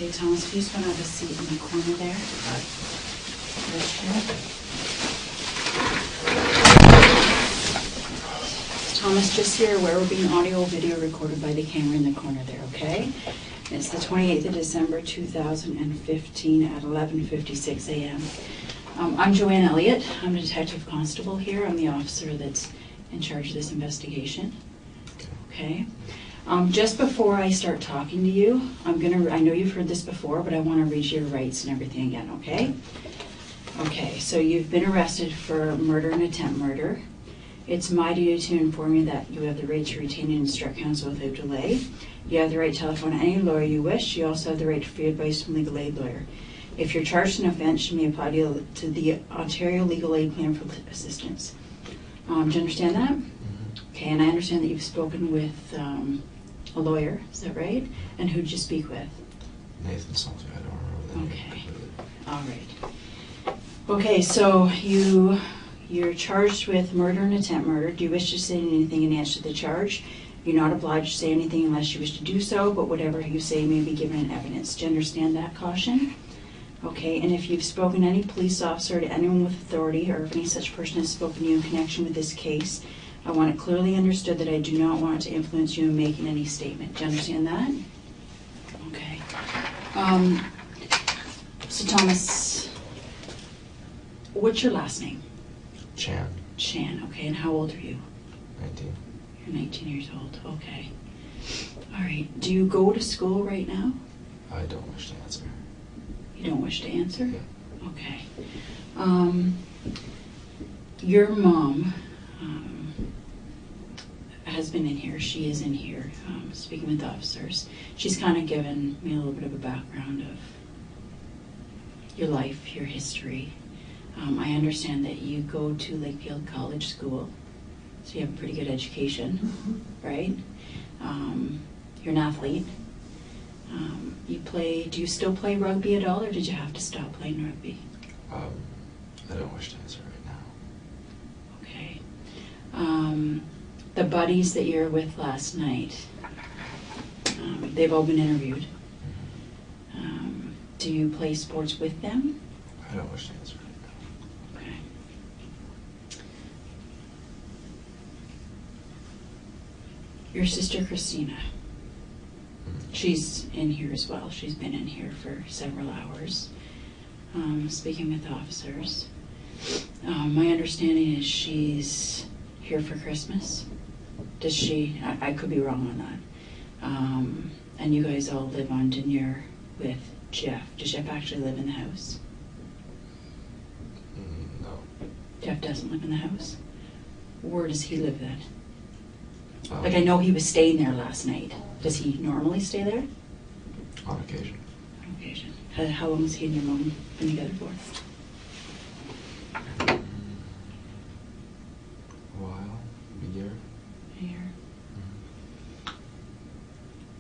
Okay, Thomas, if you just want to have a seat in the corner there. Thomas, just so you're aware, we're being audio video recorded by the camera in the corner there, okay? It's the 28th of December 2015 at 11:56 a.m. I'm Joanne Elliott. I'm a detective constable here. I'm the officer that's in charge of this investigation. Okay. Just before I start talking to you, I know you've heard this before, but I want to read your rights and everything again, okay? Okay, so you've been arrested for murder and attempt murder. It's my duty to inform you that you have the right to retain and instruct counsel without delay. You have the right to telephone any lawyer you wish. You also have the right to free advice from a legal aid lawyer. If you're charged in an offence, you may apply to the Ontario Legal Aid Plan for assistance. Do you understand that? Okay, and I understand that you've spoken with a lawyer, is that right? And who did you speak with? Nathan something, I don't remember. Okay, all right. Okay, so you're charged with murder and attempt murder. Do you wish to say anything in answer to the charge? You're not obliged to say anything unless you wish to do so, but whatever you say may be given in evidence. Do you understand that caution? Okay, and if you've spoken to any police officer, to anyone with authority, or if any such person has spoken to you in connection with this case, I want it clearly understood that I do not want to influence you in making any statement. Do you understand that? Okay. So Thomas, what's your last name? Chan. Chan, okay, and how old are you? 19. You're 19 years old, okay. All right, do you go to school right now? I don't wish to answer. You don't wish to answer? Yeah. Okay. Your mom has been in here. She is in here speaking with officers. She's kind of given me a little bit of a background of your life, your history. I understand that you go to Lakefield College School, so you have a pretty good education, right? You're an athlete. Do you still play rugby at all, or did you have to stop playing rugby? I don't wish to answer right now. Okay. The buddies that you were with last night, they've all been interviewed. Do you play sports with them? I don't wish to answer right now. Okay. Your sister Christina, she's in here as well. She's been in here for several hours, speaking with officers. My understanding is she's here for Christmas. Does she? I could be wrong on that. And you guys all live on Denier with Jeff. Does Jeff actually live in the house? No. Jeff doesn't live in the house? Where does he live then? Like, Um, I know he was staying there last night. Does he normally stay there? On occasion. On occasion. How long has he and your mom been together for? A while. A year. A year.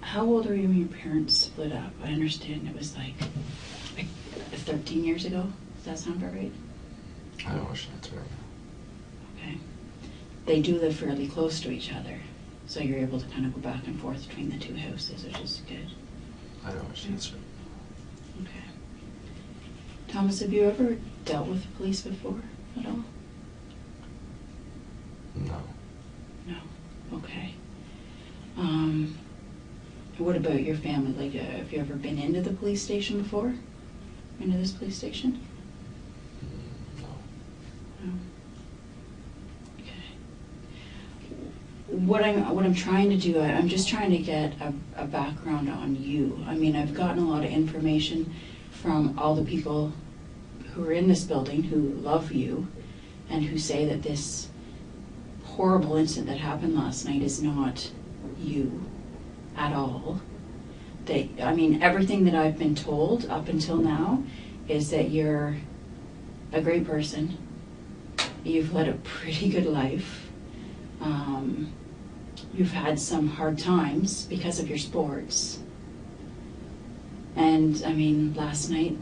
How old were you when your parents split up? I understand it was like 13 years ago. Does that sound about right? I don't wish to answer right now. Okay. They do live fairly close to each other, so you're able to kind of go back and forth between the two houses, which is good. I don't wish to answer. Okay. Thomas, have you ever dealt with the police before at all? No. No. Okay. What about your family? Like, have you ever been into the police station before? Into this police station? No. No. Okay. What I'm trying to do, I'm just trying to get a background on you. I mean, I've gotten a lot of information from all the people who are in this building who love you and who say that this horrible incident that happened last night is not you at all. Everything that I've been told up until now is that you're a great person. You've led a pretty good life. You've had some hard times because of your sports. And last night,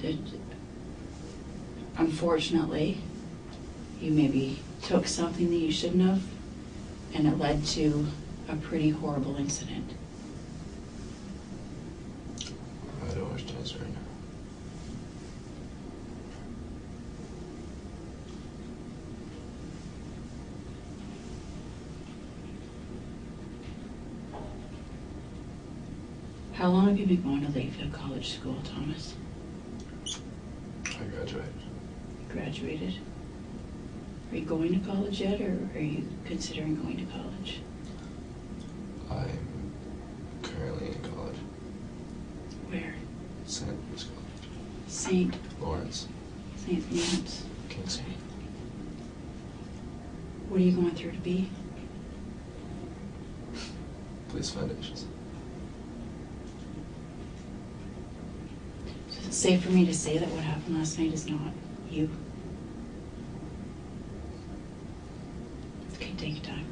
unfortunately, you maybe took something that you shouldn't have, and it led to a pretty horrible incident. I don't wish to answer How long have you been going to Lakefield College School, Thomas? I graduated. Graduated? Are you going to college yet, or are you considering going to college? I'm currently in college. Where? St. Louis College. St. Lawrence. St. Lawrence. Kingston. What are you going through to be? Police Foundations. So is it safe for me to say that what happened last night is not you? Okay, take your time.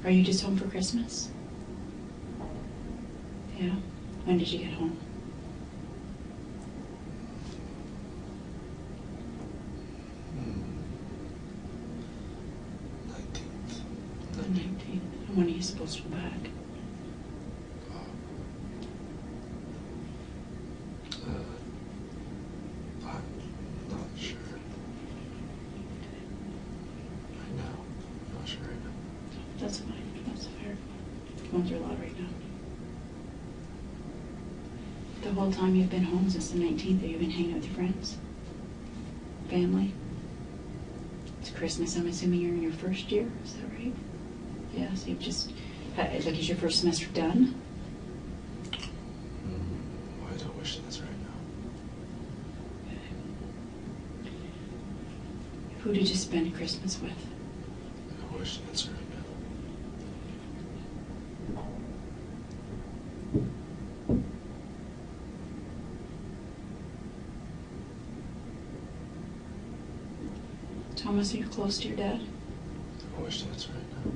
Yeah. Are you just home for Christmas? Yeah. When did you get home? Hmm. 19th. The 19th. And when are you supposed to go back? I'm not sure. Right now. I'm not sure right now. That's fine. That's fair. Going through a lot right now. The whole time you've been home since the 19th, have you been hanging out with your friends? Family? It's Christmas. I'm assuming you're in your first year. Is that right? Yeah, so you've just, like, is your first semester done? I don't wish to answer right now. Okay. Who did you spend Christmas with? I don't wish to answer right now. Thomas, are you close to your dad? I don't wish to answer right now.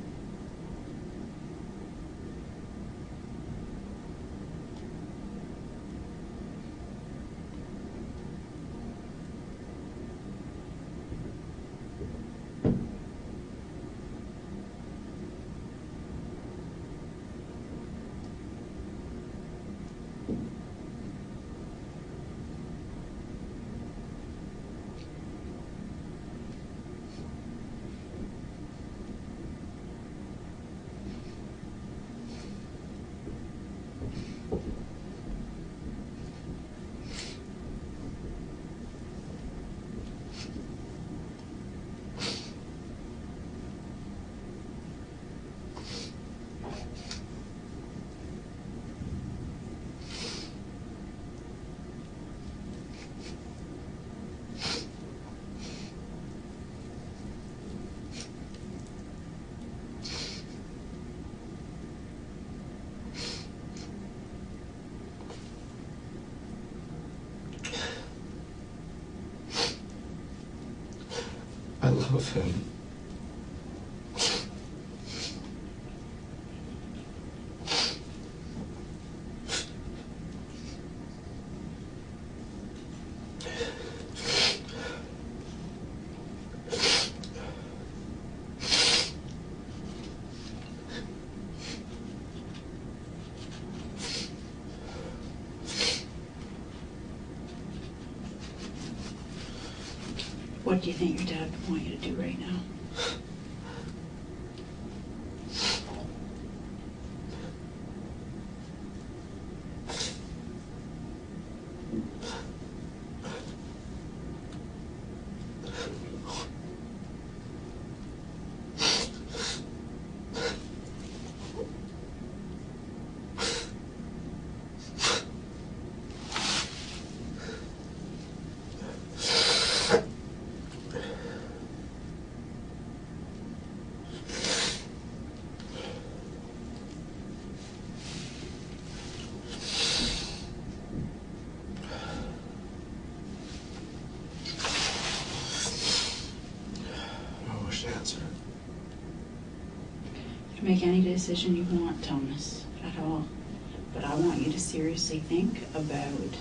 I love him. What do you think your dad would want you to do right now? Answer. You can make any decision you want, Thomas, at all. But I want you to seriously think about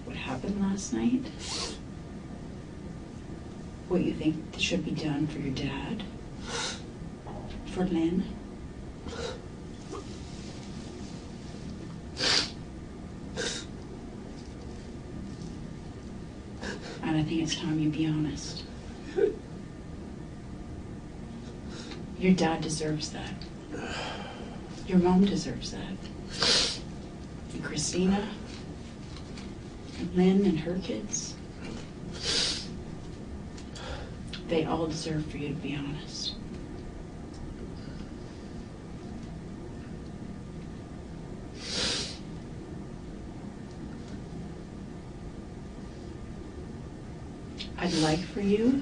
what happened last night, what you think should be done for your dad, for Lynn. And I think it's time you be honest. Your dad deserves that. Your mom deserves that. And Christina, and Lynn and her kids, they all deserve for you to be honest. I'd like for you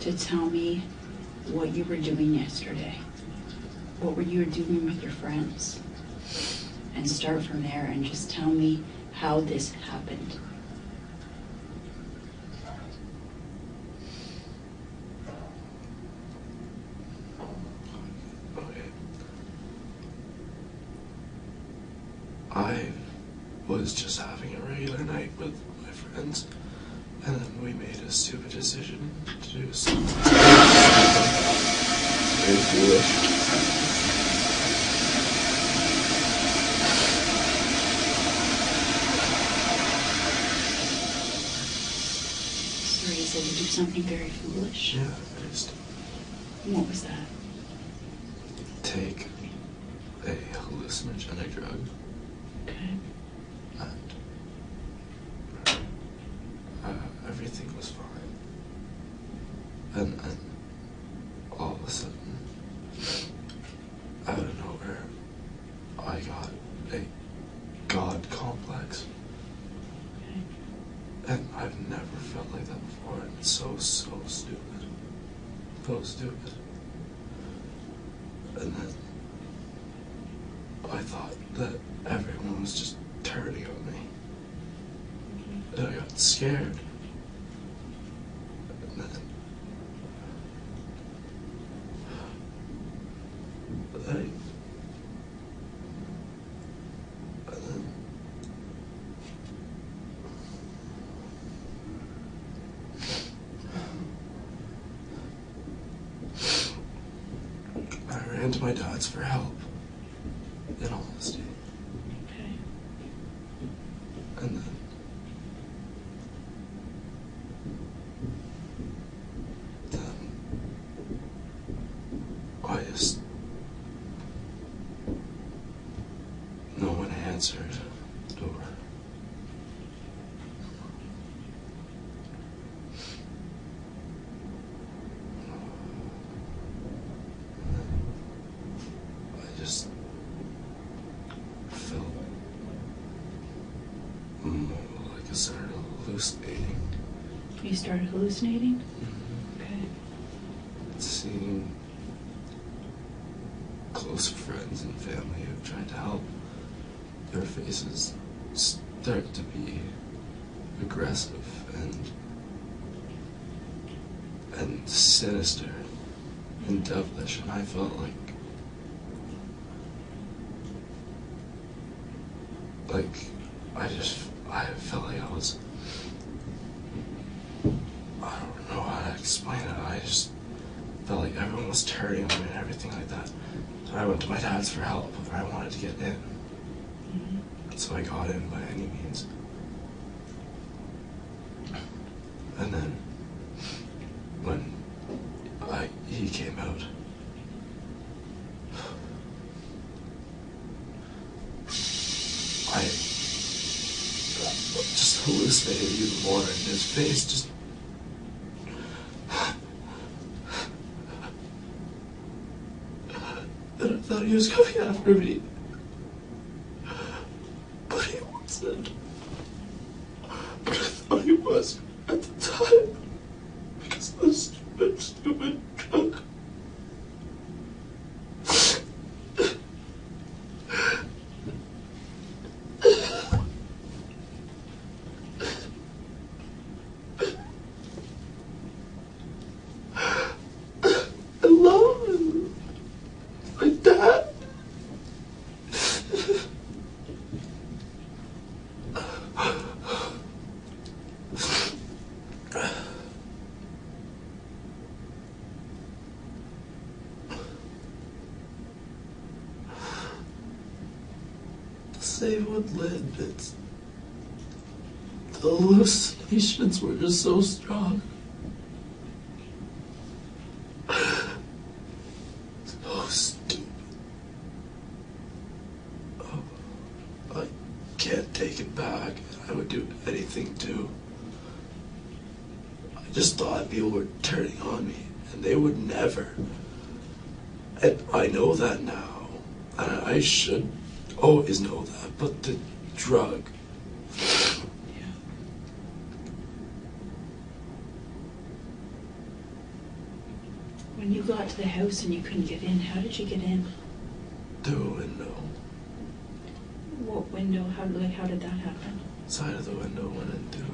to tell me what you were doing yesterday. What were you doing with your friends? And start from there and just tell me how this happened. Okay. I was just having a regular night with my friends, and then we made a stupid decision to do something very foolish. So you said to do something very foolish? Yeah, I just What was that? take a hallucinogenic drug, Okay. and everything was fine. And all of a sudden, out of nowhere, I got a God complex. Okay. And I've never felt like that before, and it's so stupid. So stupid. And then I thought that everyone was just turning on me. And I got scared. And then I ran to my dad's for help, in honesty. Okay. And then I just, no one answered the door. I just felt more like I started hallucinating. You started hallucinating? Okay. Seeing close friends and family who tried to help, their faces start to be aggressive and sinister and devilish, and I felt like I felt like I was, I don't know how to explain it. I just felt like everyone was turning on me and everything like that. And I went to my dad's for help, and I wanted to get in. Mm-hmm. So I got in by any means. And then when he came out, I just hallucinated even more, and his face just and I thought he was coming after me, but he wasn't. But I thought he was at the time, because of the stupid drug. I love him. My dad. The same with Lynn. The hallucinations were just so strong. So stupid. Oh, I can't take it back. I would do anything to. I just thought people were turning on me, and they would never. And I know that now. And I should always know that. But the drug. Yeah. When you got to the house and you couldn't get in, how did you get in? Through a window. What window? How did that happen? Side of the window went in through.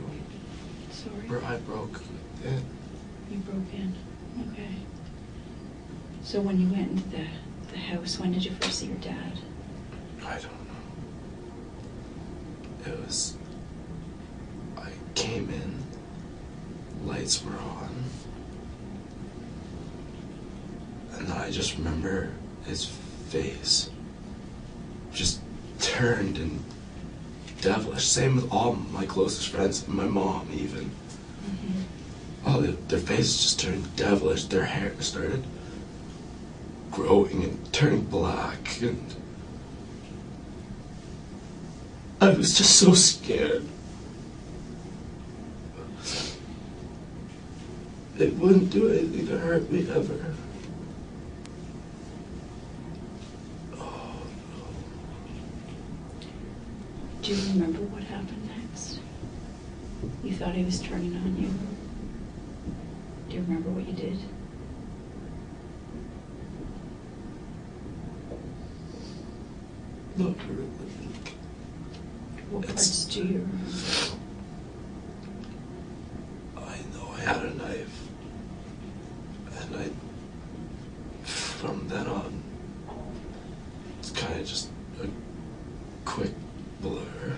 Sorry. Where I broke in. You broke in. Okay. So when you went into the house, when did you first see your dad? I don't know. It was. I came in, lights were on, and then I just remember his face just turned and devilish. Same with all my closest friends, my mom even. Mm-hmm. Oh, their faces just turned devilish. Their hair started growing and turning black, and I was just so scared. It wouldn't do anything to hurt me ever. Oh, no. Do you remember what happened next? You thought he was turning on you. Do you remember what you did? Not really. What parts do you remember? I know I had a knife. And from then on, it's kind of just a quick blur.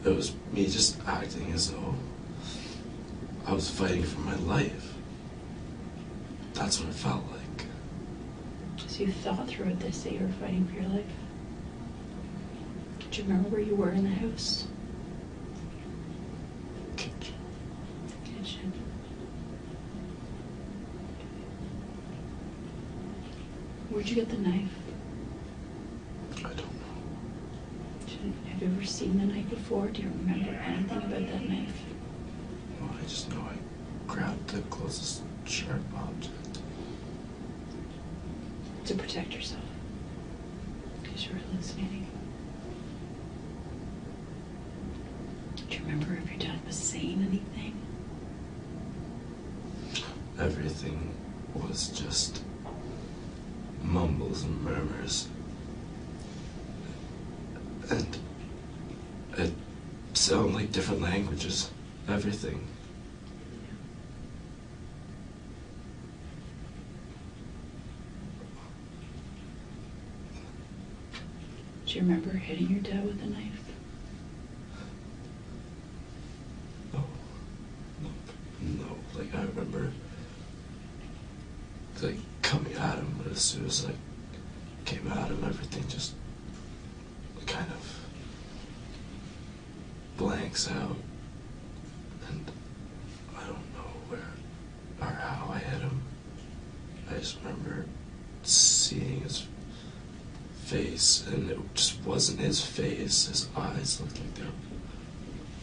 It was me just acting as though I was fighting for my life. That's what it felt like. So you thought throughout this that you were fighting for your life? Do you remember where you were in the house? Kitchen. Kitchen. Where'd you get the knife? I don't know. Have you ever seen the knife before? Do you remember anything about that knife? Well, I just know I grabbed the closest sharp object. To protect yourself. Because you were hallucinating. Do you remember if your dad was saying anything? Everything was just mumbles and murmurs. And it sounded like different languages. Everything. Do you remember hitting your dad with a knife? No. Like, I remember, like, coming at him, but as soon as I came at him, everything just kind of blanks out. And I don't know where or how I hit him. I just remember seeing his face, and it just wasn't his face. His eyes looked like they were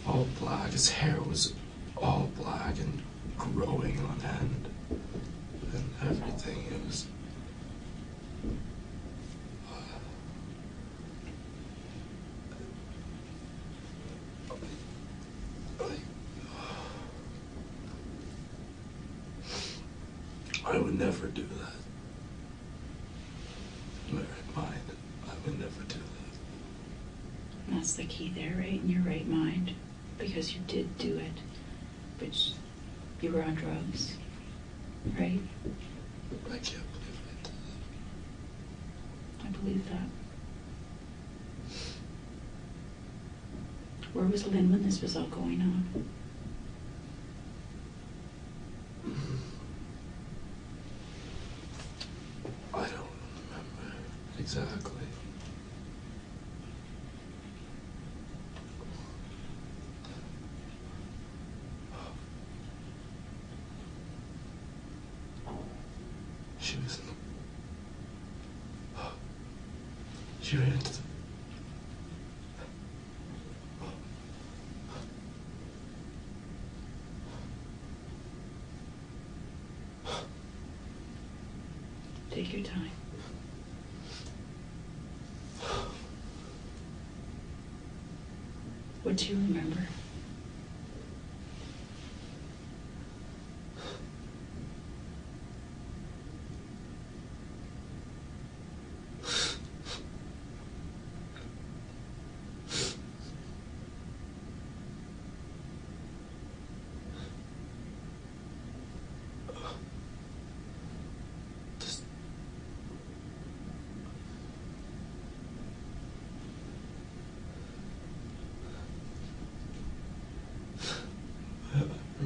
all black. His hair was all black and growing on end, and everything. It was I would never do that. In my right mind, I would never do that. And that's the key there, right? In your right mind. Because you did do it. But you were on drugs. Right? I can't believe I did that. I believe that. Where was Lynn when this was all going on? I don't remember exactly. was she ran into the Take your time. What do you remember?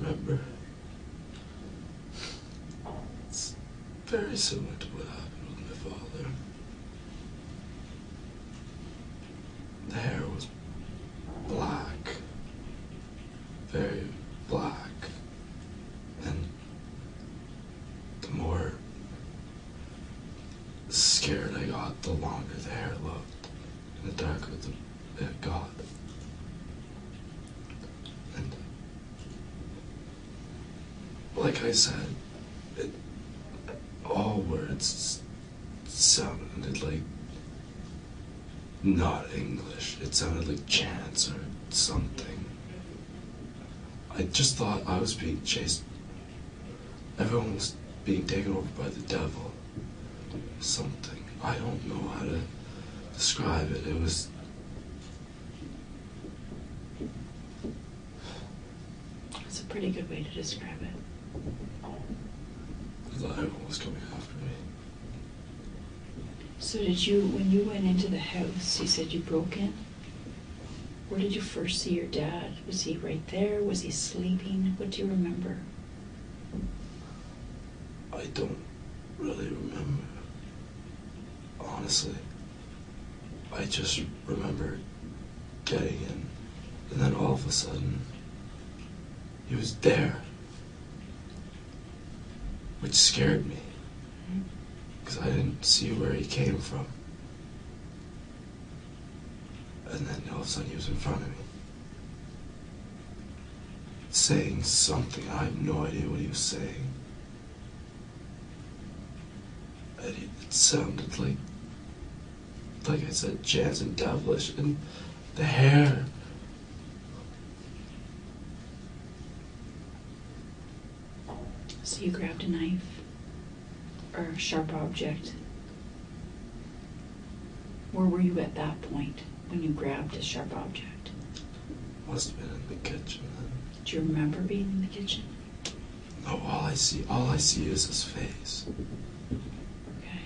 remember. It's very similar to what happened with my father. The hair was black, very black, and the more scared I got, the longer the hair looked, and the darker it got. And like I said, all words sounded like not English. It sounded like chants or something. I just thought I was being chased. Everyone was being taken over by the devil. Something. I don't know how to describe it. It was... That's a pretty good way to describe it. I thought everyone was coming after me. So did you, when you went into the house, you said you broke in? Where did you first see your dad? Was he right there? Was he sleeping? What do you remember? I don't really remember. Honestly. I just remember getting in, and then all of a sudden, he was there. Which scared me. Because I didn't see where he came from. And then all of a sudden he was in front of me. Saying something. I have no idea what he was saying. And it sounded like I said, chants and devilish. And the hair. So you grabbed a knife or a sharp object. Where were you at that point when you grabbed a sharp object? Must have been in the kitchen then. Do you remember being in the kitchen? No, all I see is his face. Okay.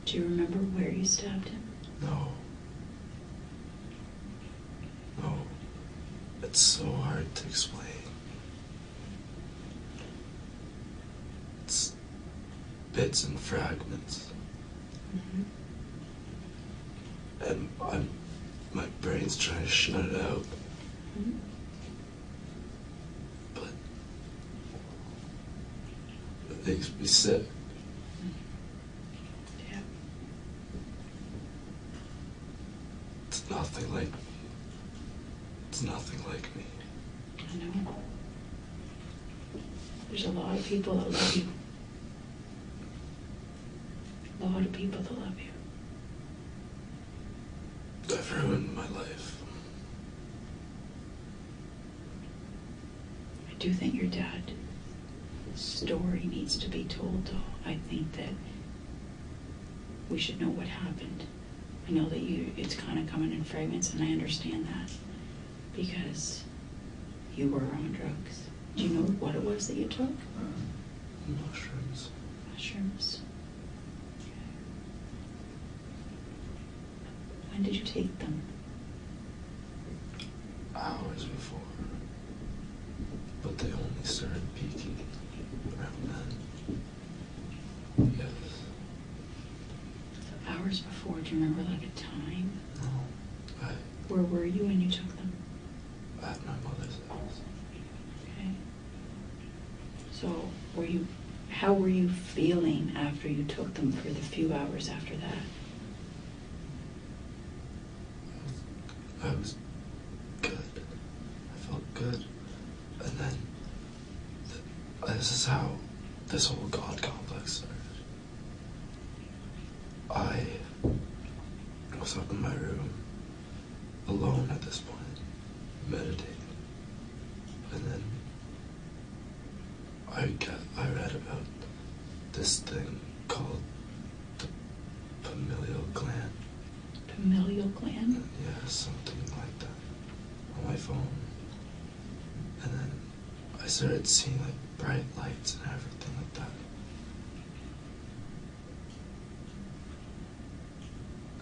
Do you remember where you stabbed him? No. No. It's so hard to explain. It's bits and fragments. Mm-hmm. And my brain's trying to shut it out. Mm-hmm. But it makes me sick. Yeah. It's nothing like me. I know. There's a lot of people that love you. A lot of people that love you. I've ruined my life. I do think your dad's story needs to be told, though. I think that we should know what happened. I know that it's kind of coming in fragments, and I understand that because you were on drugs. Do you know what it was that you took? Mushrooms. Mushrooms. When did you take them? Hours before. But they only started peaking around then. Yes. So hours before, do you remember like a time? No. Where were you when you took them? At my mother's house. Okay. So were you How were you feeling after you took them for the few hours after that? I was good. I felt good. And then, this is how this whole God complex started. I was up in my room, alone at this point, meditating. And then I read about this thing called the pineal gland. Pineal gland? Yeah, something like that on my phone. And then I started seeing like bright lights and everything like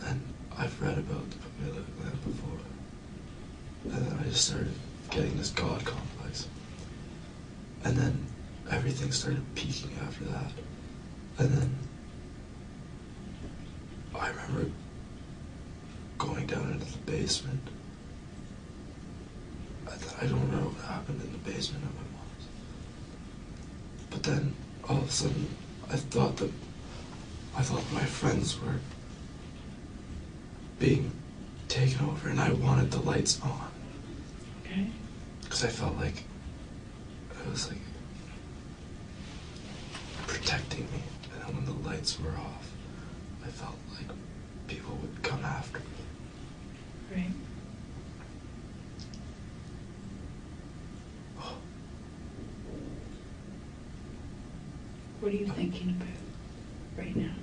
that. And I've read about the pineal gland before. And then I just started getting this God complex. And then everything started peaking after that. And then I remember going down into the basement. I don't remember what happened in the basement of my mom's. But then all of a sudden I thought my friends were being taken over and I wanted the lights on. Okay. Because I felt like it was like protecting me. And then when the lights were off, I felt like people would come after me. Right. What are you thinking about right now?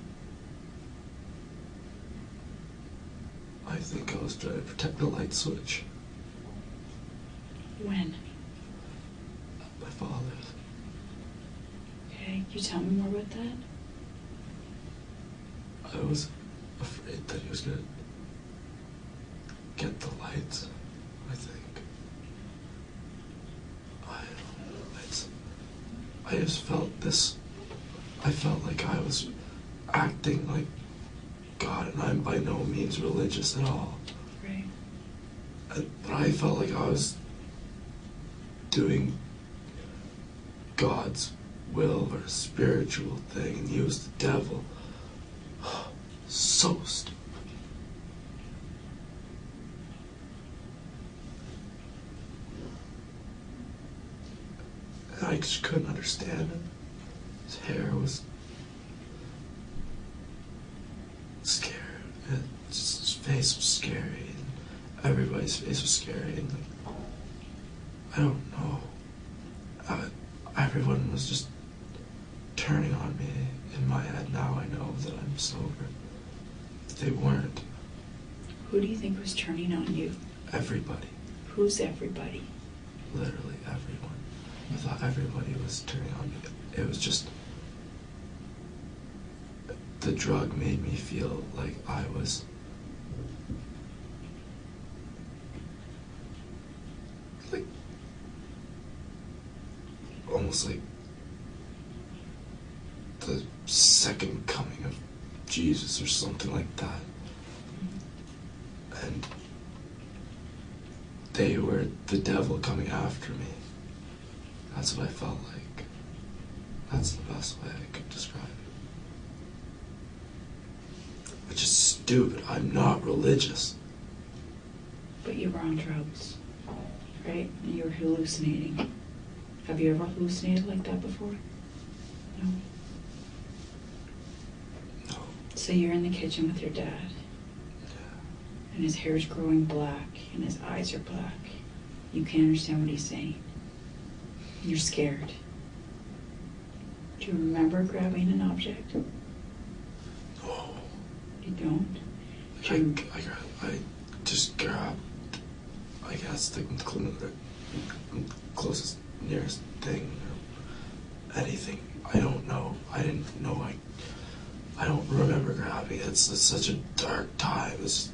I think I was trying to protect the light switch. When? My father's. Okay, can you tell me more about that? I was afraid that he was gonna get the lights, I think. I don't know. I just felt this. I felt like I was acting like God, and I'm by no means religious at all. Right. But I felt like I was doing God's will or a spiritual thing, and he was the devil. So stupid. And I just couldn't understand it. His hair was scary. And just his face was scary. And everybody's face was scary. And like, I don't know. Everyone was just turning on me. In my head now I know that I'm sober. They weren't. Who do you think was turning on you? Everybody. Who's everybody? Literally everyone. I thought everybody was turning on me. It was just... The drug made me feel like I was... like... almost like... the second coming of Jesus or something like that. And they were the devil coming after me. That's what I felt like. That's the best way I could describe it. Which is stupid. I'm not religious. But you were on drugs, right? And you were hallucinating. Have you ever hallucinated like that before? No? No. So you're in the kitchen with your dad, Yeah. and his hair's growing black, and his eyes are black. You can't understand what he's saying. You're scared. Do you remember grabbing an object? No. You don't? I just grabbed, I guess, the closest, nearest thing or anything. I don't know. I didn't know. I don't remember grabbing it. It's such a dark time. It's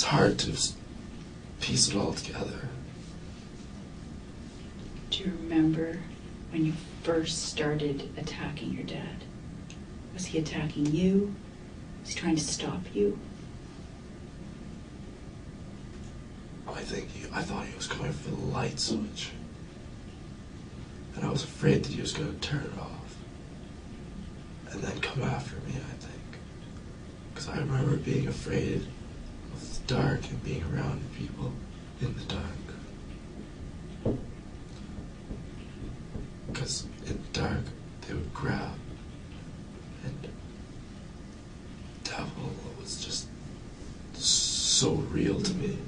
hard to piece it all together. Do you remember when you first started attacking your dad? Was he attacking you? Was he trying to stop you? I thought he was coming for the light switch. And I was afraid that he was going to turn it off. and then come after me, I think. Because I remember being afraid of the dark and being around people in the dark. Because in the dark, they would grab, and the devil was just so real to me.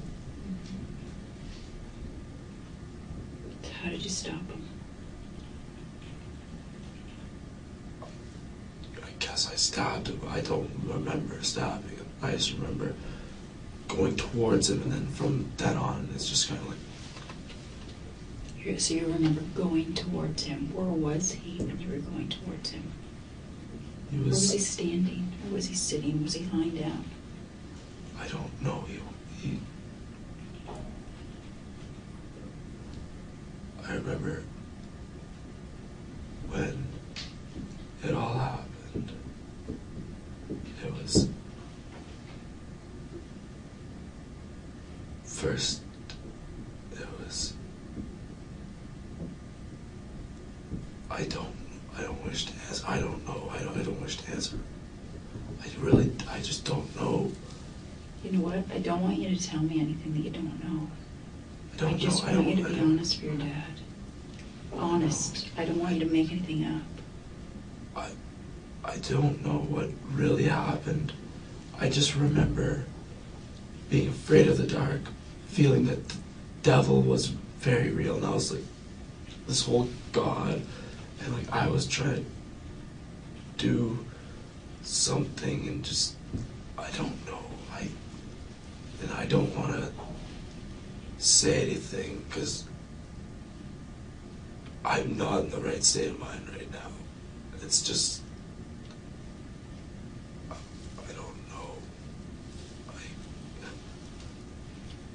How did you stop him? I guess I stabbed him. I don't remember stabbing him. I just remember going towards him, and then from then on, it's just kind of like... So you remember going towards him. Where was he when you were going towards him? He Or was he was... standing? Or was he sitting? Was he lying down? I don't know. He I remember when it all happened. It was first. It was. I don't wish to answer. I don't know. I don't wish to answer. I just don't know. You know what? I don't want you to tell me anything that you don't know. I just know. want you to be honest for your dad. Honest. I don't want you to make anything up. I don't know what really happened. I just remember being afraid of the dark, feeling that the devil was very real, and I was like, this whole God, and like I was trying to do something, and just, I don't know. And I don't want to say anything because I'm not in the right state of mind right now. It's just, I don't know.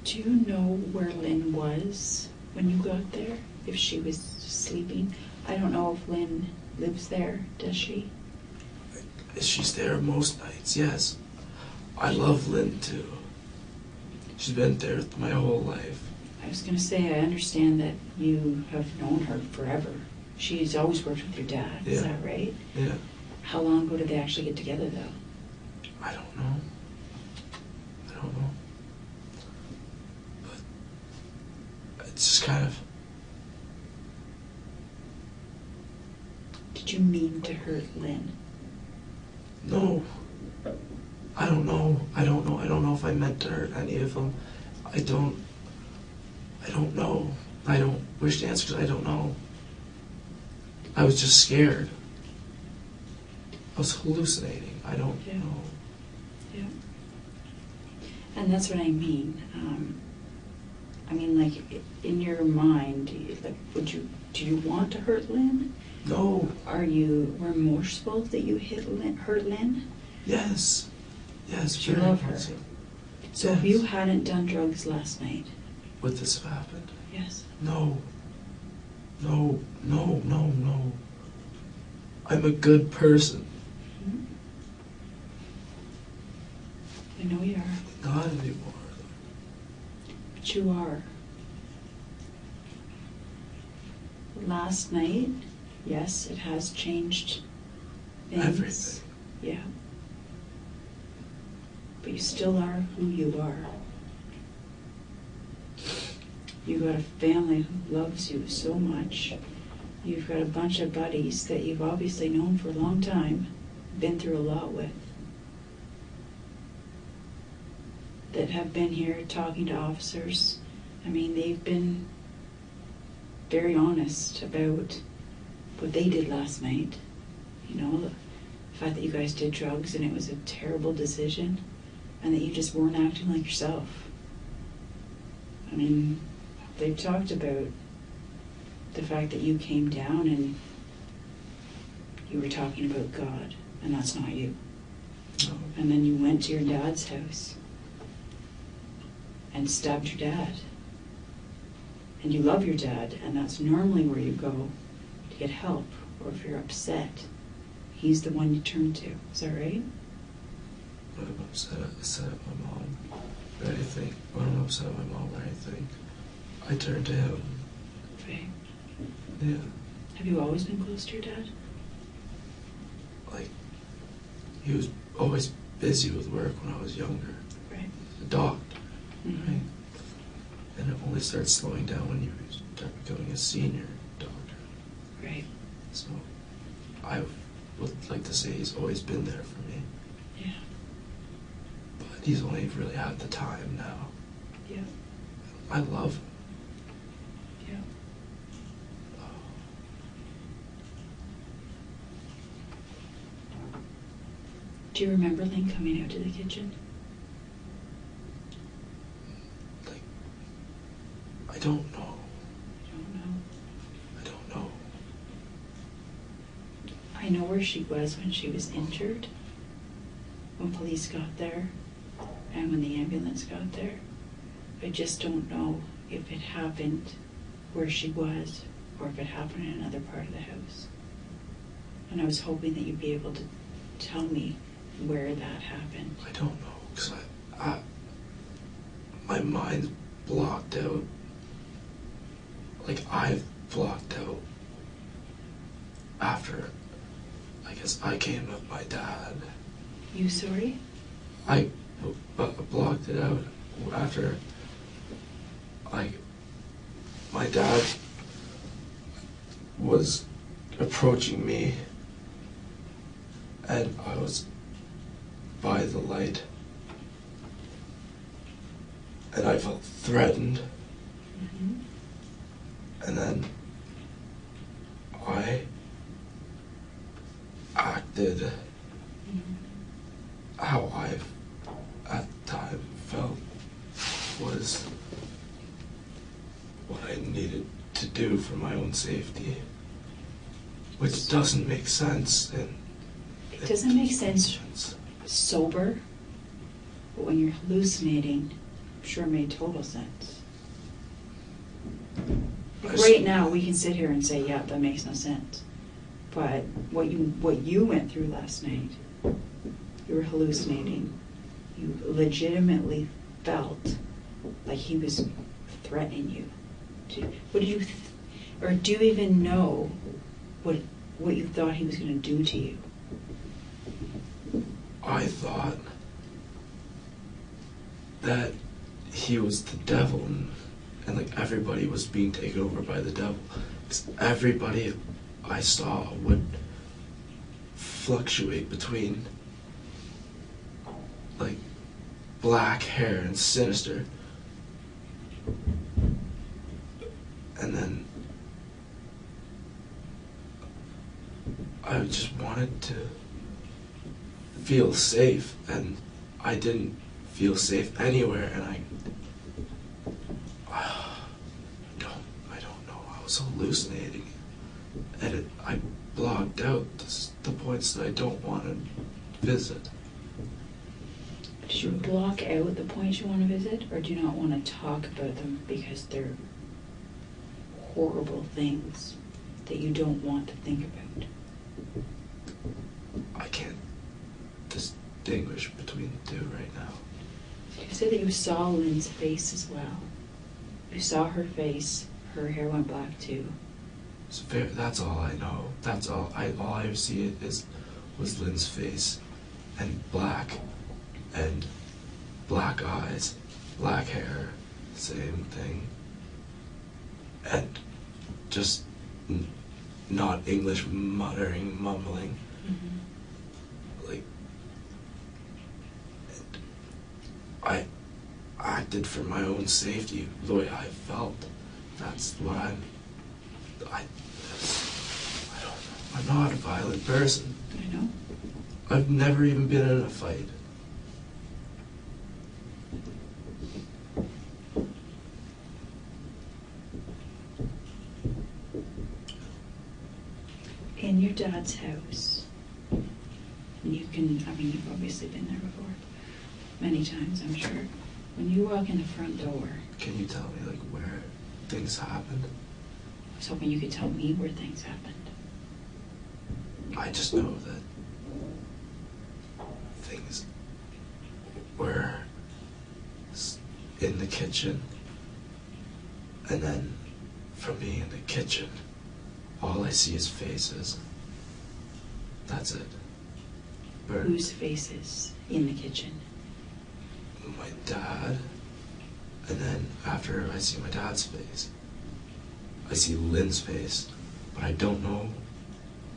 Do you know where Lynn was when you got there? If she was sleeping? I don't know if Lynn lives there, does she? She's there most nights, yes. I love Lynn too. She's been there my whole life. I was going to say, I understand that you have known her forever. She's always worked with your dad, is that right? Yeah. How long ago did they actually get together, though? I don't know. But it's just kind of... Did you mean to hurt Lynn? No. I don't know. I don't know if I meant to hurt any of them. I don't know. I don't wish to answer because I don't know. I was just scared. I was hallucinating. I don't know. Yeah. And that's what I mean. Like, in your mind, like, do you want to hurt Lynn? No. Are you remorseful that you hurt Lynn? Yes. Yes. Do you love her? So yes. if you hadn't done drugs last night, would this have happened? yes. No. I'm a good person. Mm-hmm. I know you are. Not anymore. But you are. Last night, yes, it has changed things. Everything. Yeah. But you still are who you are. You've got a family who loves you so much. You've got a bunch of buddies that you've obviously known for a long time, been through a lot with, that have been here talking to officers. They've been very honest about what they did last night. The fact that you guys did drugs and it was a terrible decision, and that you just weren't acting like yourself. They've talked about the fact that you came down and you were talking about God, and that's not you. No. And then you went to your dad's house and stabbed your dad. And you love your dad, and that's normally where you go to get help, or if you're upset, he's the one you turn to. Is that right? When I'm upset at my mom or anything, when I'm upset at my mom or anything, I turn to him. Right. Yeah. Have you always been close to your dad? Like, he was always busy with work when I was younger. Right. A doctor, Mm-hmm. right? And it only starts slowing down when you start becoming a senior doctor. Right. So I would like to say he's always been there for me. Yeah. But he's only really had the time now. Yeah. I love him. Yeah. Do you remember Lynn coming out to the kitchen? Like, I don't know. I don't know. I don't know. I know where she was when she was injured, when police got there, and when the ambulance got there. I just don't know if it happened where she was, or if it happened in another part of the house. And I was hoping that you'd be able to tell me where that happened. I don't know, because my mind's blocked out. Like, I've blocked out after, I guess, I came with my dad. You sorry? I blocked it out after, like, my dad was approaching me, and I was by the light, and I felt threatened, Mm-hmm. and then I acted Mm-hmm. how I at the time felt was what I needed to do for my own safety, which doesn't make sense. And It doesn't make sense sober, but when you're hallucinating, I'm sure it made total sense. Like right now, we can sit here and say, yeah, that makes no sense. But what you went through last night, you were hallucinating. You legitimately felt like he was threatening you. What did you, or do you even know what you thought he was going to do to you? I thought that he was the devil, and like everybody was being taken over by the devil. 'Cause everybody I saw would fluctuate between like black hair and sinister, and then I just wanted to feel safe, and I didn't feel safe anywhere, and I don't know. I was hallucinating, and I blocked out the points that I don't want to visit. Did you block out the points you want to visit, or do you not want to talk about them because they're horrible things that you don't want to think about? I can't distinguish between the two right now. You said that you saw Lynn's face as well. You saw her face, her hair went black too. That's all I know. That's all I see was Lynn's face, and black eyes, black hair, same thing, and just not English, mumbling. Mm-hmm. Like, I acted for my own safety, the way I felt. That's what I don't know. I'm not a violent person. I know. I've never even been in a fight. In your dad's house, you've obviously been there before, many times, I'm sure. When you walk in the front door, Can you tell me, like, where things happened? I was hoping you could tell me where things happened. I just know that things were in the kitchen, and then from being in the kitchen, all I see is faces. That's it. Bert. Whose face is in the kitchen? My dad. And then after I see my dad's face, I see Lynn's face. But I don't know.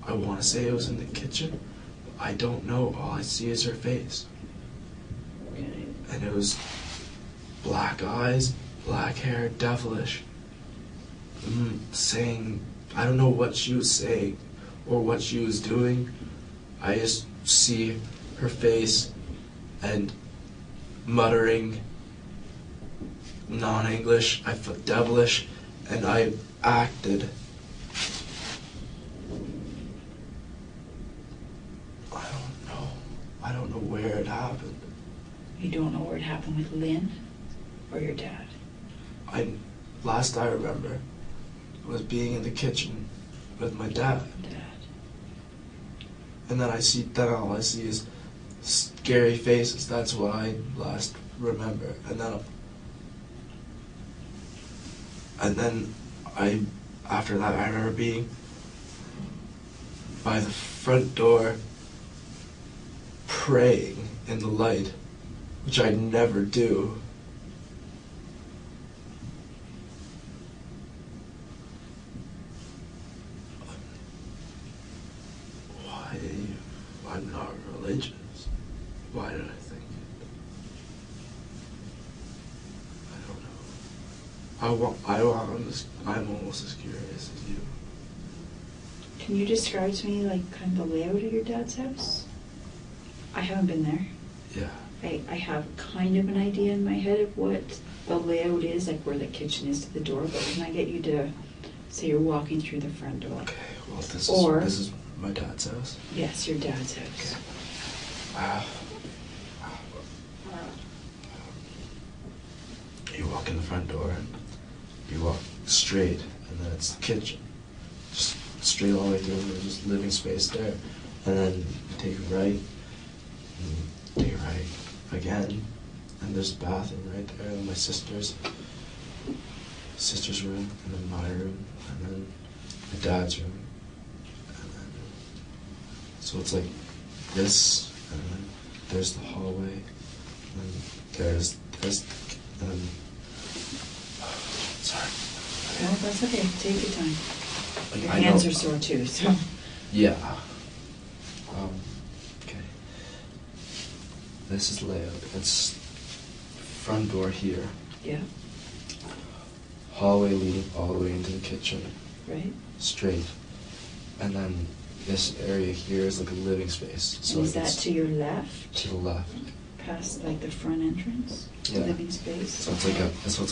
I want to say it was in the kitchen. But I don't know. All I see is her face. Okay. And it was black eyes, black hair, devilish. Saying, I don't know what she was saying or what she was doing. I just see her face and muttering non-English. I felt devilish, and I acted. I don't know where it happened. You don't know where it happened with Lynn or your dad? Last I remember was being in the kitchen with my dad. And then all I see is scary faces. That's what I last remember. And then after that, I remember being by the front door praying in the light, which I never do. I'm not religious. Why did I think it? I don't know. I'm almost as curious as you. Can you describe to me like kind of the layout of your dad's house? I haven't been there. Yeah. I have kind of an idea in my head of what the layout is, like where the kitchen is to the door, but when I get you to say you're walking through the front door. Okay, well this is my dad's house. Yes, your dad's house. You walk in the front door and you walk straight, and then it's the kitchen. Just straight all the way through, and there's just living space there. And then you take a right, and you take a right again, and there's a bathroom right there, and my sister's room, and then my room, and then my dad's room. So it's like this, and then there's the hallway, and there's sorry. No, that's okay. Take your time. Like, Your hands are sore too, so. Yeah. Okay. This is layout. It's front door here. Yeah. Hallway leading all the way into the kitchen. Right. Straight. And then this area here is like a living space. So and is that to your left? To the left. Past like the front entrance? Yeah. Living space? So it's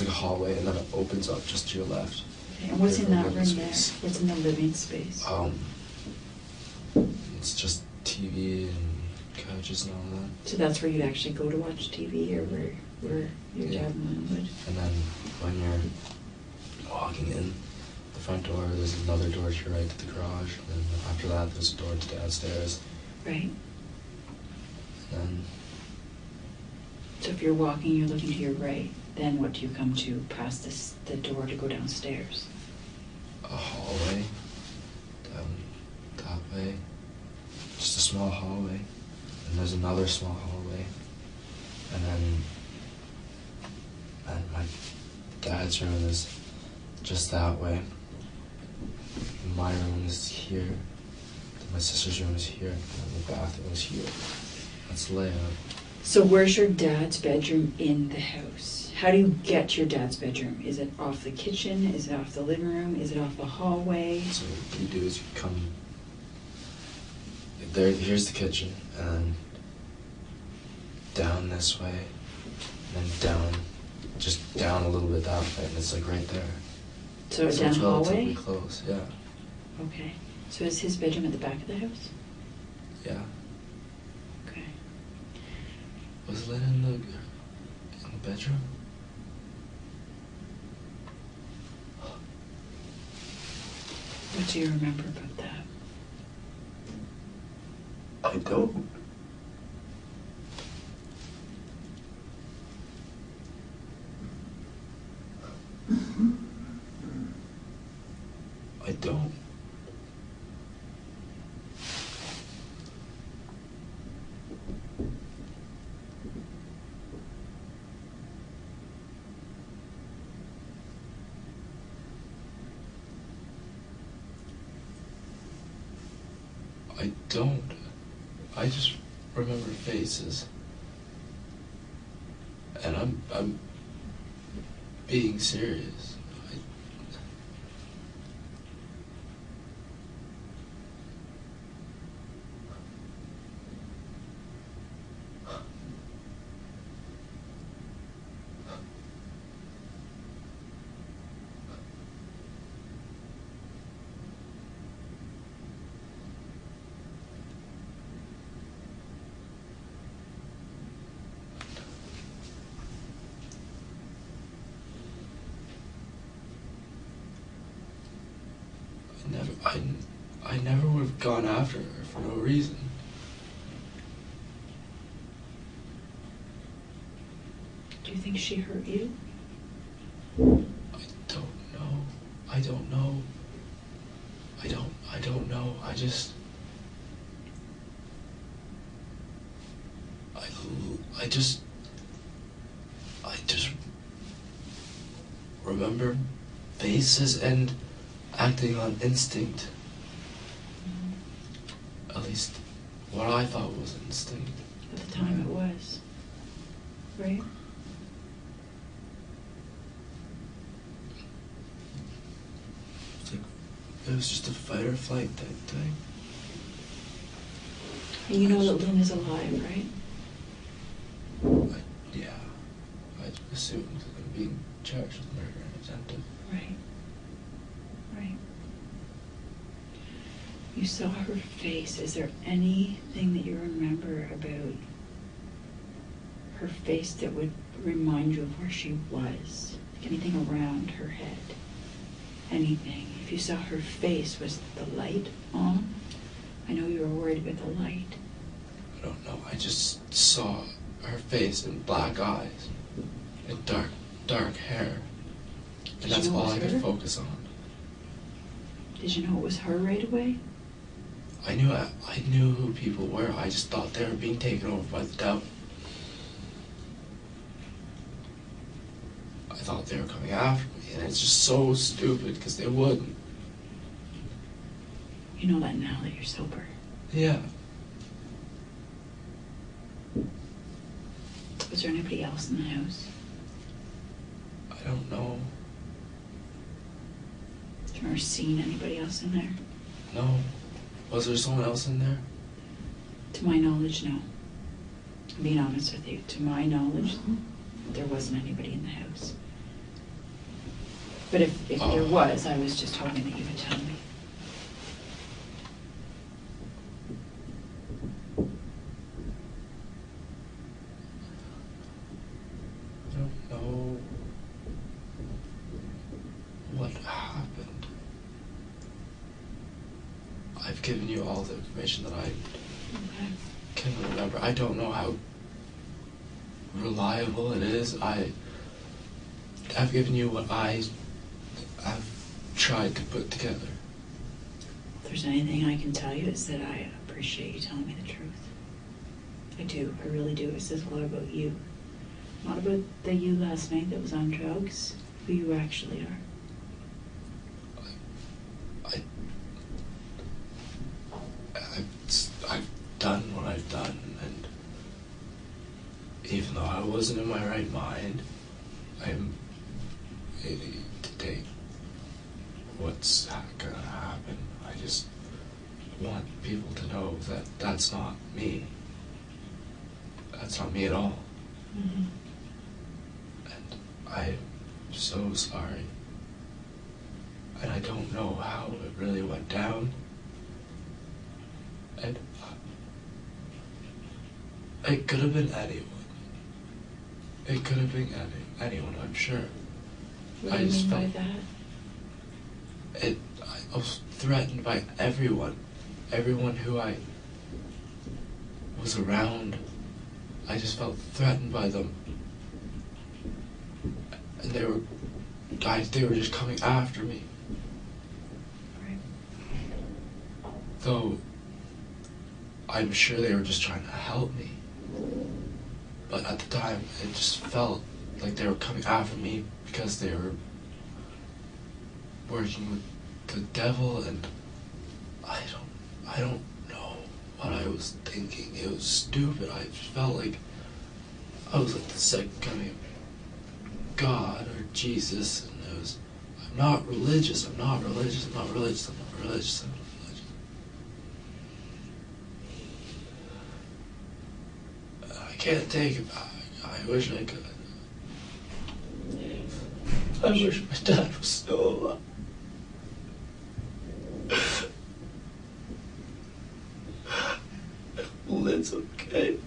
like a hallway, and then it opens up just to your left. Okay. And what's in that room there? Space. What's in the living space? It's just TV and couches and all that. So that's where you'd actually go to watch TV, or where your dad and Lynn would? And then when you're walking in the front door, there's another door to your right to the garage, and then after that there's a door to downstairs. Right. And then so if you're walking, you're looking to your right, then what do you come to past the door to go downstairs? A hallway down that way. Just a small hallway. And there's another small hallway. And my dad's room is just that way. My room is here. My sister's room is here. And the bathroom is here. That's the layout. So where's your dad's bedroom in the house? How do you get to your dad's bedroom? Is it off the kitchen? Is it off the living room? Is it off the hallway? So what you do is you come there. Here's the kitchen, and then down this way, and then down a little bit that way, and it's like right there. So So down it's hallway? relatively close, yeah. Okay. So is his bedroom at the back of the house? Yeah. Okay. Was Lynn in the bedroom? What do you remember about that? I don't. I don't. I don't. I just remember faces. And I'm being serious. I never would have gone after her for no reason. Do you think she hurt you? I don't know. I don't know. I don't know. I just remember faces and acting on instinct. At least what I thought was instinct. At the time it was. Right? It was just a fight or flight type thing. And you know that Lynn is alive, right? Yeah. I assumed that I'm being charged with murder and attempted. Right. Right. You saw her face. Is there anything that you remember about her face that would remind you of where she was? Like anything around her head? Anything? If you saw her face, was the light on? I know you were worried about the light. I don't know. I just saw her face and black eyes and dark hair. And that's all I could focus on. Did you know it was her right away? I knew who people were. I just thought they were being taken over by the devil. I thought they were coming after me, and it's just so stupid because they wouldn't. You know that now that you're sober. Yeah. Was there anybody else in the house? I don't know. Have you ever seen anybody else in there? No. Was there someone else in there? To my knowledge, no. I'm being honest with you. To my knowledge, there wasn't anybody in the house. But if there was, I was just hoping that you would tell me. I don't know what happened. I've given you all the information that I can remember. I don't know how reliable it is. I've given you what I've tried to put together. If there's anything I can tell you, it's that I appreciate you telling me the truth. I do. I really do. It says a lot about you. Not about the you last night that was on drugs, who you actually are. I've done what I've done, and even though I wasn't in my right mind, I'm ready to take what's gonna happen. I just want people to know that that's not me. That's not me at all. Mm-hmm. And I'm so sorry. And I don't know how it really went down. And it could have been anyone. It could have been anyone, I'm sure. What do you mean by that? I was threatened by everyone. Everyone who I was around. I just felt threatened by them. And they were just coming after me. Right. Though I'm sure they were just trying to help me. But at the time, it just felt like they were coming after me because they were working with the devil, and I don't know. what I was thinking. It was stupid. I felt like I was like the second coming of God or Jesus, and it was, I'm not religious, I'm not religious, I'm not religious, I'm not religious, I'm not religious. I can't take it back. I wish I could. I wish my dad was still alive. Well, it's okay.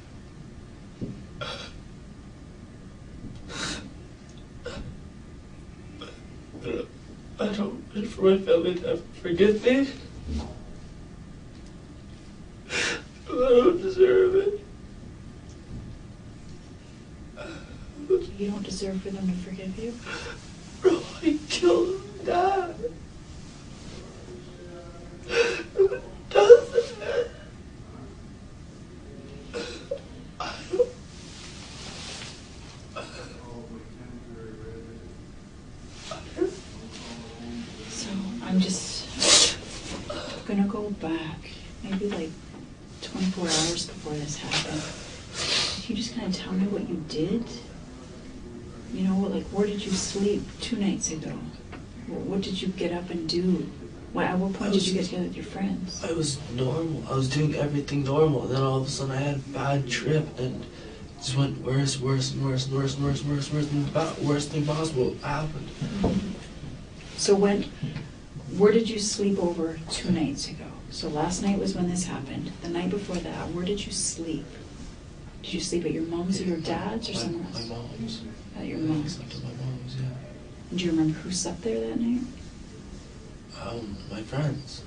I don't wish for my family to ever forget me. I don't deserve it. You don't deserve for them to forgive you? Bro, I killed Dad. Who does that? I don't... So I'm just gonna go back maybe like 24 hours before this happened. Can you just kind of tell me what you did? You know, like, where did you sleep 2 nights ago? What did you get up and do? At what point did you get together with your friends? I was normal. I was doing everything normal. And then all of a sudden I had a bad trip and it just went worse, worse, and worse, and worse, and worse, and worse, and worse, and worst thing possible happened. So where did you sleep over 2 nights ago? So last night was when this happened. The night before that, where did you sleep? Did you sleep at your mom's or your dad's or somewhere else? My mom's. At your I mom's. slept at my mom's, yeah. Do you remember who slept there that night? My friends,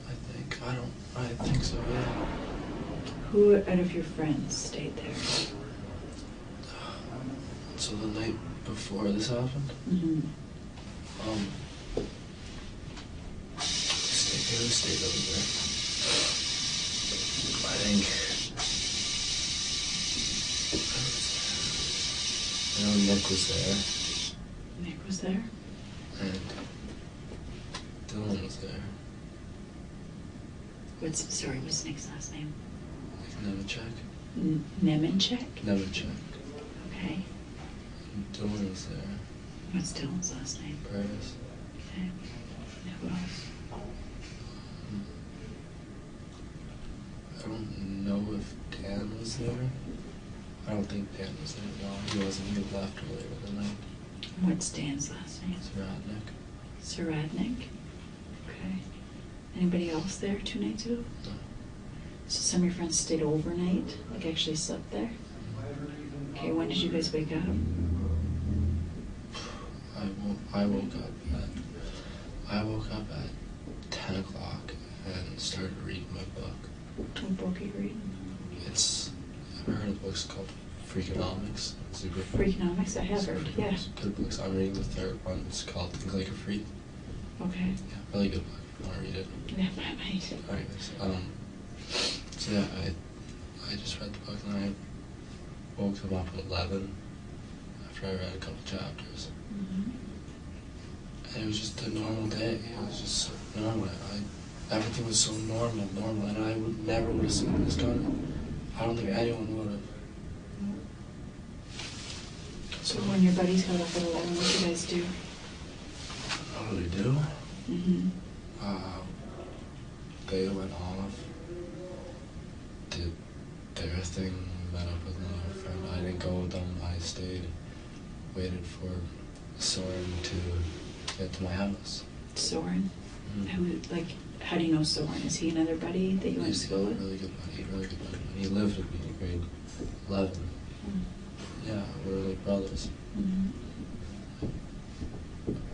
I think. I think so, yeah. Who out of your friends stayed there? So the night before this happened, Mm-hmm. Who stayed over there? I think... I know Nick was there. Nick was there? And Dylan was there. What's Nick's last name? Nevichek. Nemenchek? Nevichek. Okay. And Dylan was there. What's Dylan's last name? Curtis. Okay. And who else? I don't know if Dan was there. I don't think Dan was there. No, he wasn't. He left earlier in the night. What's Dan's last name? Saradnik. Okay. Anybody else there 2 nights ago? No. So some of your friends stayed overnight, like actually slept there? Okay, when did you guys wake up? I woke up at 10 o'clock and started reading my book. What book are you reading? I've heard of books called Freakonomics. Super Freakonomics, I have heard, yeah. Good books. I'm reading the third one. It's called Think Like a Freak. Okay. Yeah, really good book. If you want to read it. Yeah, I might. Anyways, so yeah, I just read the book and I woke him up at 11 after I read a couple chapters. Mm-hmm. And it was just a normal day. It was just so normal. Everything was so normal, and I never would have seen this coming. I don't think anyone would have. So when your buddies got up at 11, what did you guys do? What did we do? Mm-hmm. They went off, did their thing, met up with another friend. I didn't go with them. I stayed, waited for Soren to get to my house. Soren? Mm-hmm. How do you know Soren? Is he another buddy that you went to school with? Really good buddy. He lived with me in grade 11. Mm. Yeah, we're like brothers. Mm-hmm.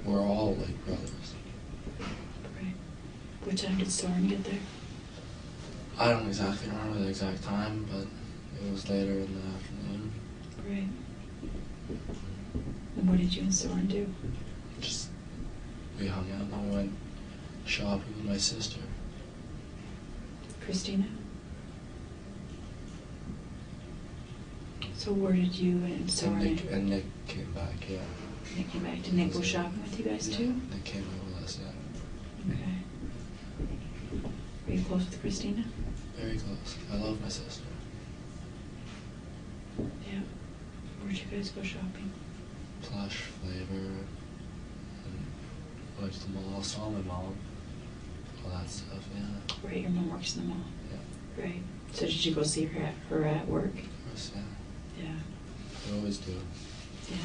We're all like brothers. Right. What time did Soren get there? I don't exactly remember the exact time, but it was later in the afternoon. Right. And what did you and Soren do? We hung out and we went shopping with my sister. Christina? So where did you and Soren... And Nick came back, yeah. Nick came back. Did Nick go shopping with you guys too? Nick came with us, yeah. Okay. Are you close with Christina? Very close. I love my sister. Yeah. Where'd you guys go shopping? Plush, Flavor, and went to the mall. Saw my mom. All that stuff, yeah. Right, your mom works in the mall. Yeah. Right. So did you go see her at work? Of course, yeah. Yeah. I always do. Yeah.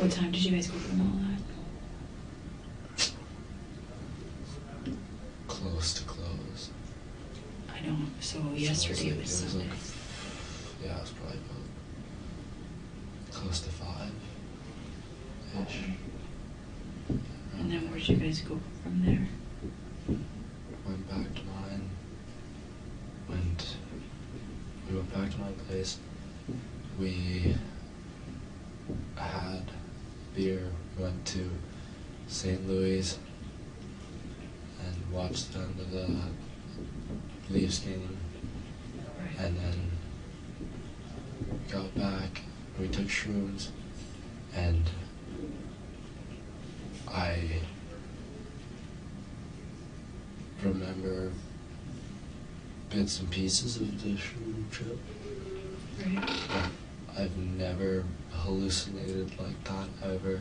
What time did you guys go to the mall at? Close to close. I know. So yesterday was Sunday. Yeah, it was probably about close to 5-ish. And then where'd you guys go from there? Went back to mine. We went back to my place. We had beer. We went to St. Louis and watched the end of the Leafs game. Right. And then we got back. We took Shrooms, and I remember bits and pieces of the shroom trip. Right. I've never hallucinated like that ever.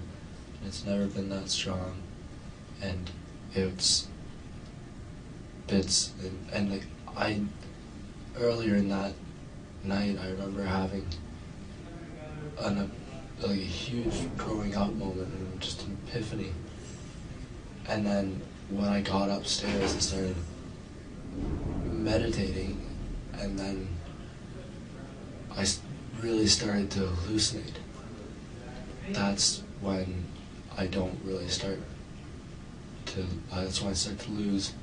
It's never been that strong, and it's bits and like earlier in that night I remember having like a huge growing up moment and just an epiphany. And then when I got upstairs and started meditating, and then I really started to hallucinate. Right. That's when I don't really start to, that's when I start to lose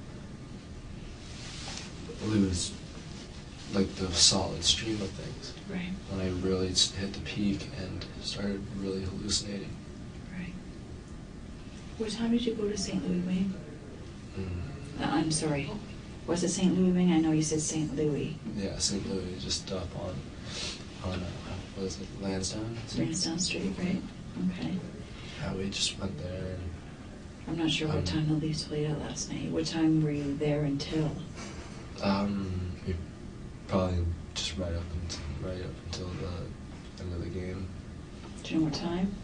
like the solid stream of things. Right. When I really hit the peak and started really hallucinating. Right. What time did you go to St. Louis Wing? I'm sorry. Was it St. Louis Wing? I know you said St. Louis. Yeah, St. Louis, just up on what is it, Lansdowne? Lansdowne Street, right? Okay. Yeah, we just went there. And, I'm not sure what time the Leafs played out last night. What time were you there until? We probably just right up until the end of the game. Do you know what time?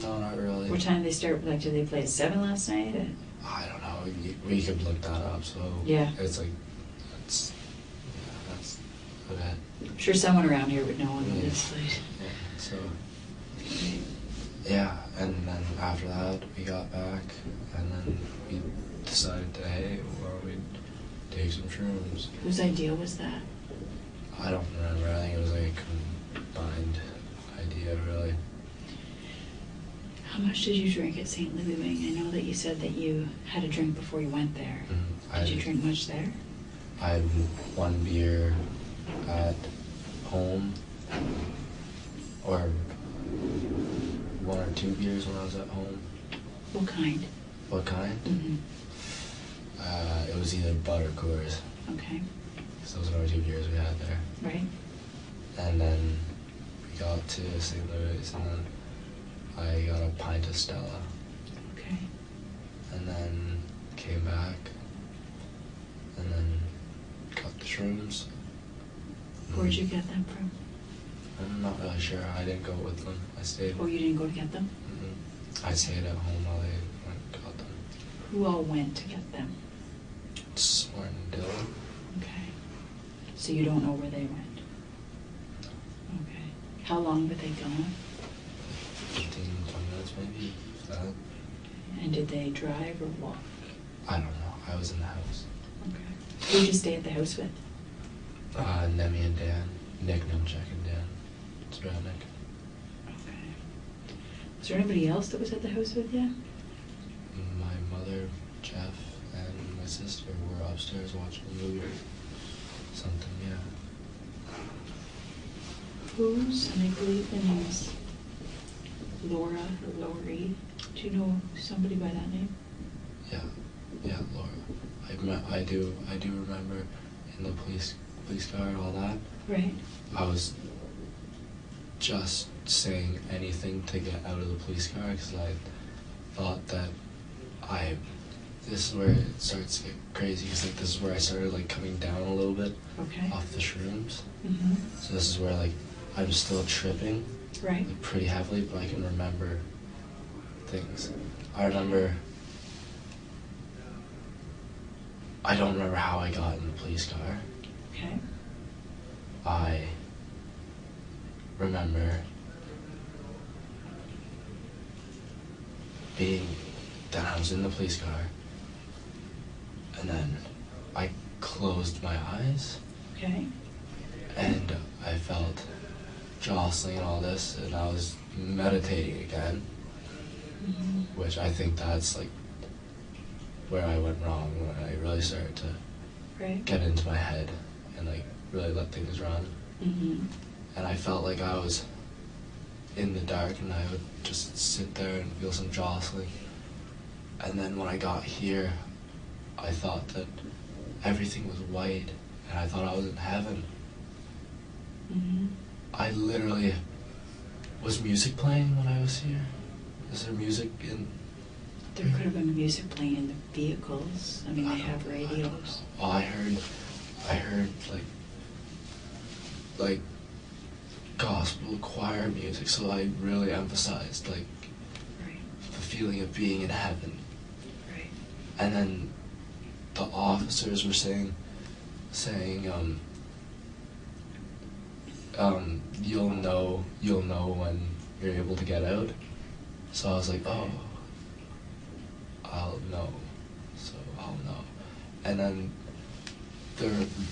No, not really. What time did they start? Like, did they play at 7 last night? Or? I don't know. We could look that up. So Yeah. it's like that's okay. I'm sure someone around here would know when the Leafs played. Yeah. So yeah, and then after that we got back, and then we decided to we'd take some shrooms. Whose idea was that? I don't remember. I think it was like a combined idea, really. How much did you drink at St. Louis Wing? I know that you said that you had a drink before you went there. Did you drink much there? I had one beer at home, or one or two beers when I was at home. What kind? What kind? Mm-hmm. It was either Bud or Coors. Okay. So those were our 2 beers we had there. Right. And then we got to St. Louis, and then I got a pint of Stella. Okay. And then came back, and then got the shrooms. Where'd you get them from? I'm not really sure. I didn't go with them. I stayed. Oh, you didn't go to get them? I stayed at home while they went and got them. Who all went to get them? Soren and Dylan. Okay. So you don't know where they went? Okay. How long were they gone? 15, 20 minutes maybe, if that. And did they drive or walk? I don't know. I was in the house. Okay. Who'd you stay at the house with? Nemi and Dan. Nick Nemchek and Dan. It's right, Nick. Okay. Was there anybody else that was at the house with you? My mother, Jeff, and my sister were upstairs watching a movie or something, yeah. Whose, and I believe the name is Laura or Lori. Do you know somebody by that name? Yeah, Laura. I do remember in the police car and all that. Right. I was just saying anything to get out of the police car because I thought that I this is where it starts to get crazy, because like this is where I started like coming down a little bit Okay. off the shrooms. Mm-hmm. So this is where like I'm still tripping Right. like, pretty heavily, but I can remember things. I remember. I don't remember how I got in the police car. Okay. I remember being that I was in the police car, and then I closed my eyes, Okay. and I felt jostling and all this, and I was meditating again, Mm-hmm. which I think that's like where I went wrong, when I really started to Right. get into my head and like really let things run. Mm-hmm. And I felt like I was in the dark, and I would just sit there and feel some jostling. And then when I got here, I thought that everything was white, and I thought I was in heaven. Mm-hmm. I literally... Was music playing when I was here? Is there music in... There could have been music playing in the vehicles. I mean, they have radios. Oh, I heard like gospel choir music, so I really emphasized like Right. the feeling of being in heaven. Right. And then the officers were saying, you'll know when you're able to get out. So I was like, oh, I'll know. So I'll know. And then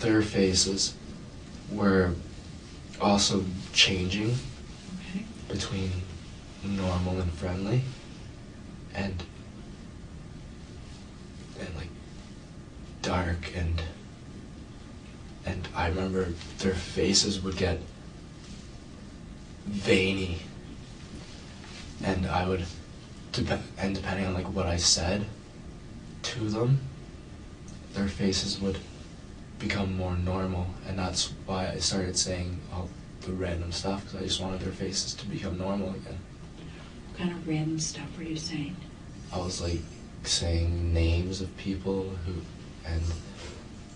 their faces were also changing Okay. between normal and friendly, and like dark, and I remember their faces would get veiny, and I would depending on like what I said to them, their faces would become more normal, and that's why I started saying all the random stuff, because I just wanted their faces to become normal again. What kind of random stuff were you saying? I was like saying names of people who,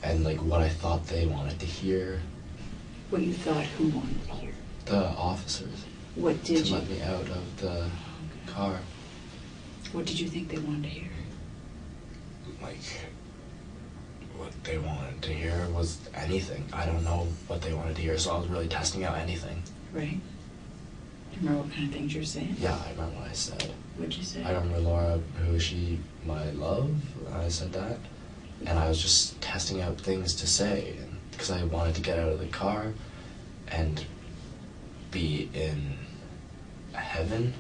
and like what I thought they wanted to hear. What you thought who wanted to hear? The officers. What did to you? let me out of the car. What did you think they wanted to hear? Like, what they wanted to hear was anything. I don't know what they wanted to hear, so I was really testing out anything. Right. Do you remember what kind of things you were saying? Yeah, I remember what I said. What'd you say? I remember Laura, who is she, my love? I said that. And I was just testing out things to say, because I wanted to get out of the car and be in heaven,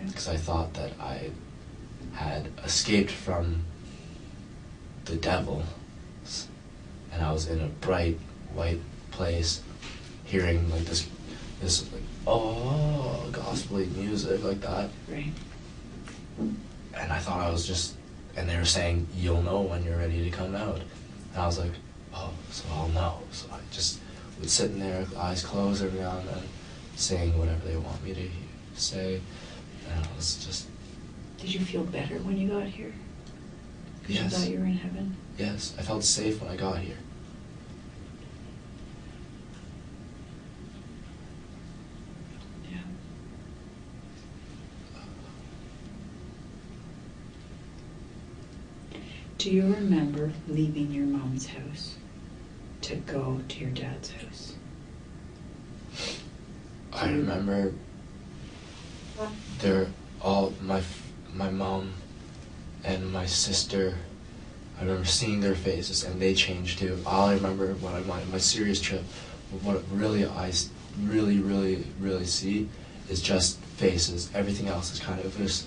because I thought that I had escaped from the devil, and I was in a bright white place, hearing like this like, oh, gospel-y music like that. Right. And I thought I was just, and they were saying, you'll know when you're ready to come out. And I was like, oh, so I'll know. So I just would sit in there, with eyes closed every now and then, saying whatever they want me to say. And I was just... Did you feel better when you got here? Because Yes. you thought you were in heaven? Yes, I felt safe when I got here. Yeah. Do you remember leaving your mom's house to go to your dad's house? I remember they're all, my mom and my sister, I remember seeing their faces, and they changed too. All I remember when my serious trip, what really I really see is just faces. Everything else is kind of just,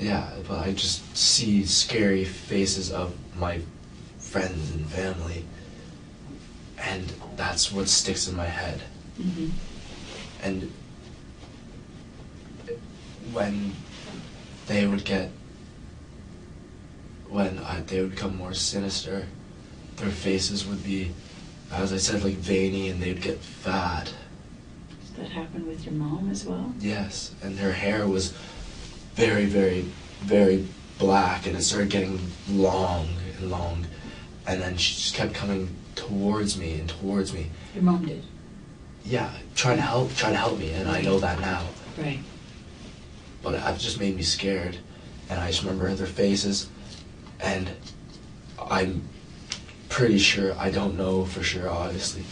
yeah, but I just see scary faces of my friends and family, and that's what sticks in my head. Mm-hmm. And when they would become more sinister, their faces would be, as I said, like veiny, and they'd get fat. Did that happen with your mom as well? Yes, and her hair was very, very, very black, and it started getting long and long, and then she just kept coming towards me and towards me. Your mom did? Yeah, trying to help me, and I know that now. Right. But it just made me scared, and I just remember their faces, and I'm pretty sure, I don't know for sure obviously,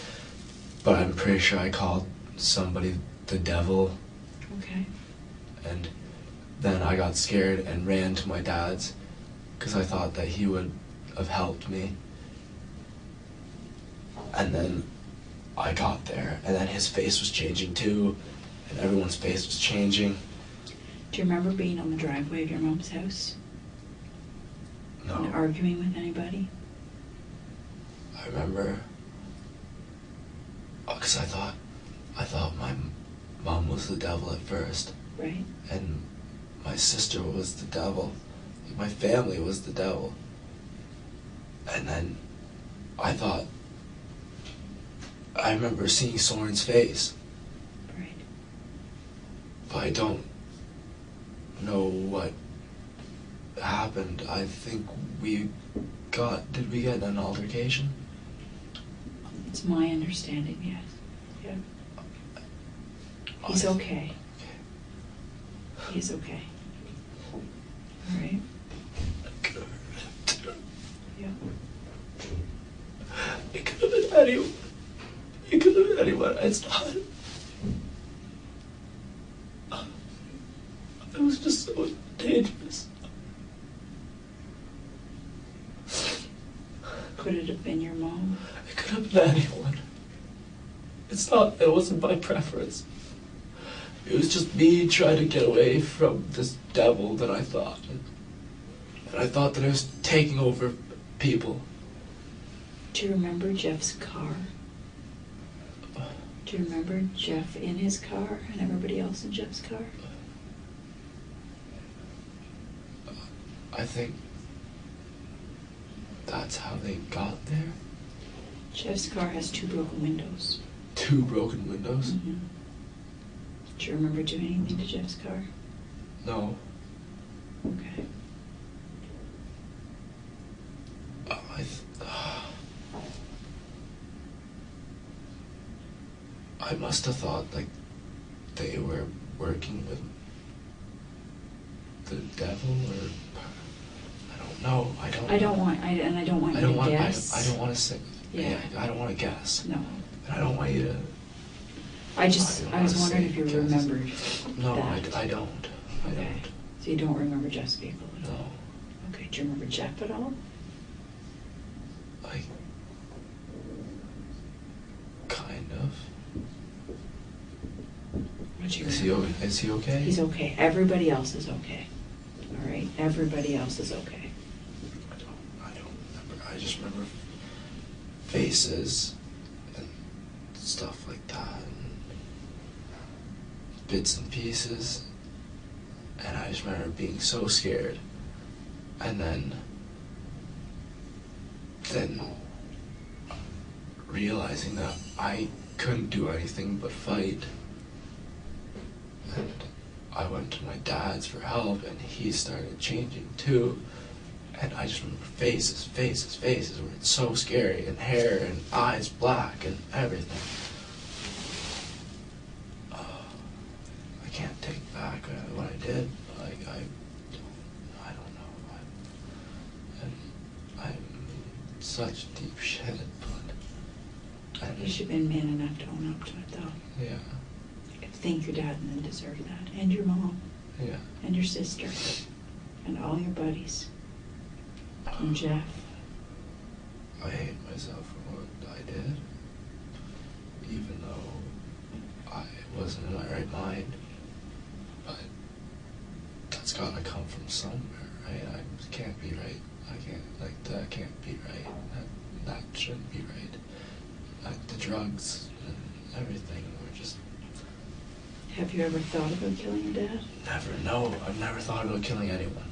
but I'm pretty sure I called somebody the devil. Okay. And then I got scared and ran to my dad's because I thought that he would have helped me. And then I got there, and then his face was changing too, and everyone's face was changing. Do you remember being on the driveway of your mom's house? No. And arguing with anybody? I remember, because I thought my mom was the devil at first. Right. And my sister was the devil. My family was the devil. And then I remember seeing Soren's face. Right. But I don't know what happened. I think did we get in an altercation? It's my understanding, yes. Yeah. He's okay. He's okay. All right. Yeah. It could have been anyone. It could have been anyone. It's not. It was just so dangerous. Could it have been your mom? It could have been anyone. It wasn't by preference. It was just me trying to get away from this devil that I thought. And I thought that I was taking over people. Do you remember Jeff's car? Do you remember Jeff in his car and everybody else in Jeff's car? I think that's how they got there. Jeff's car has 2 broken windows. 2 broken windows? Mm-hmm. Do you remember doing anything to Jeff's car? No. Okay. I must have thought like they were working with the devil, or I don't know. I don't want you to guess. I don't want to say. Yeah. I don't want to guess. No. And I don't want you to. I was wondering if you remembered. No, that. I don't. I Okay. don't. So you don't remember Jeff's vehicle at all? No. Okay. Do you remember Jeff at all? Like, kind of. What do you Is remember? he okay? He's okay. Everybody else is okay. All right. Everybody else is okay. I don't remember. I just remember faces and stuff like that, and bits and pieces. And I just remember being so scared. And then realizing that I couldn't do anything but fight. And I went to my dad's for help, and he started changing too. And I just remember faces where it's so scary, and hair and eyes black and everything. I can't take back what I did. Like, I don't know. I'm in such deep shit, but You should have been man enough to own up to it, though. yeah. Thank your dad and then deserve that. And your mom. Yeah. And your sister. And all your buddies. And Jeff. I hate myself for what I did, even though I wasn't in my right mind. But that's gotta come from somewhere, right? I can't be right. That can't be right. That shouldn't be right. The drugs and everything were just... Have you ever thought about killing your dad? Never, no. I've never thought about killing anyone.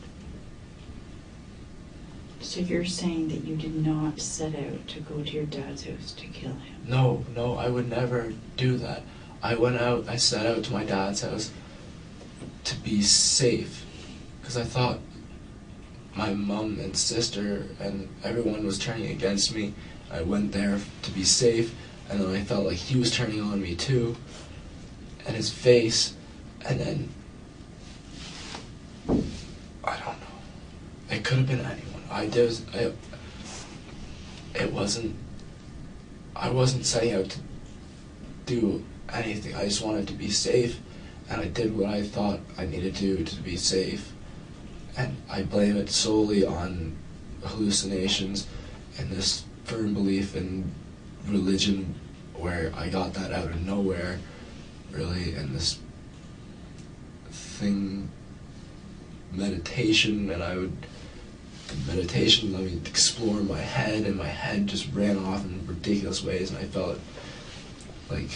So you're saying that you did not set out to go to your dad's house to kill him? No, I would never do that. I set out to my dad's house to be safe. Because I thought my mom and sister and everyone was turning against me. I went there to be safe, and then I felt like he was turning on me too, and his face, and then I don't know. It could have been anyone. I wasn't setting out to do anything. I just wanted to be safe, and I did what I thought I needed to do to be safe. And I blame it solely on hallucinations and this firm belief in religion, where I got that out of nowhere, really, and this thing, meditation, and meditation let me explore my head, and my head just ran off in ridiculous ways, and I felt like,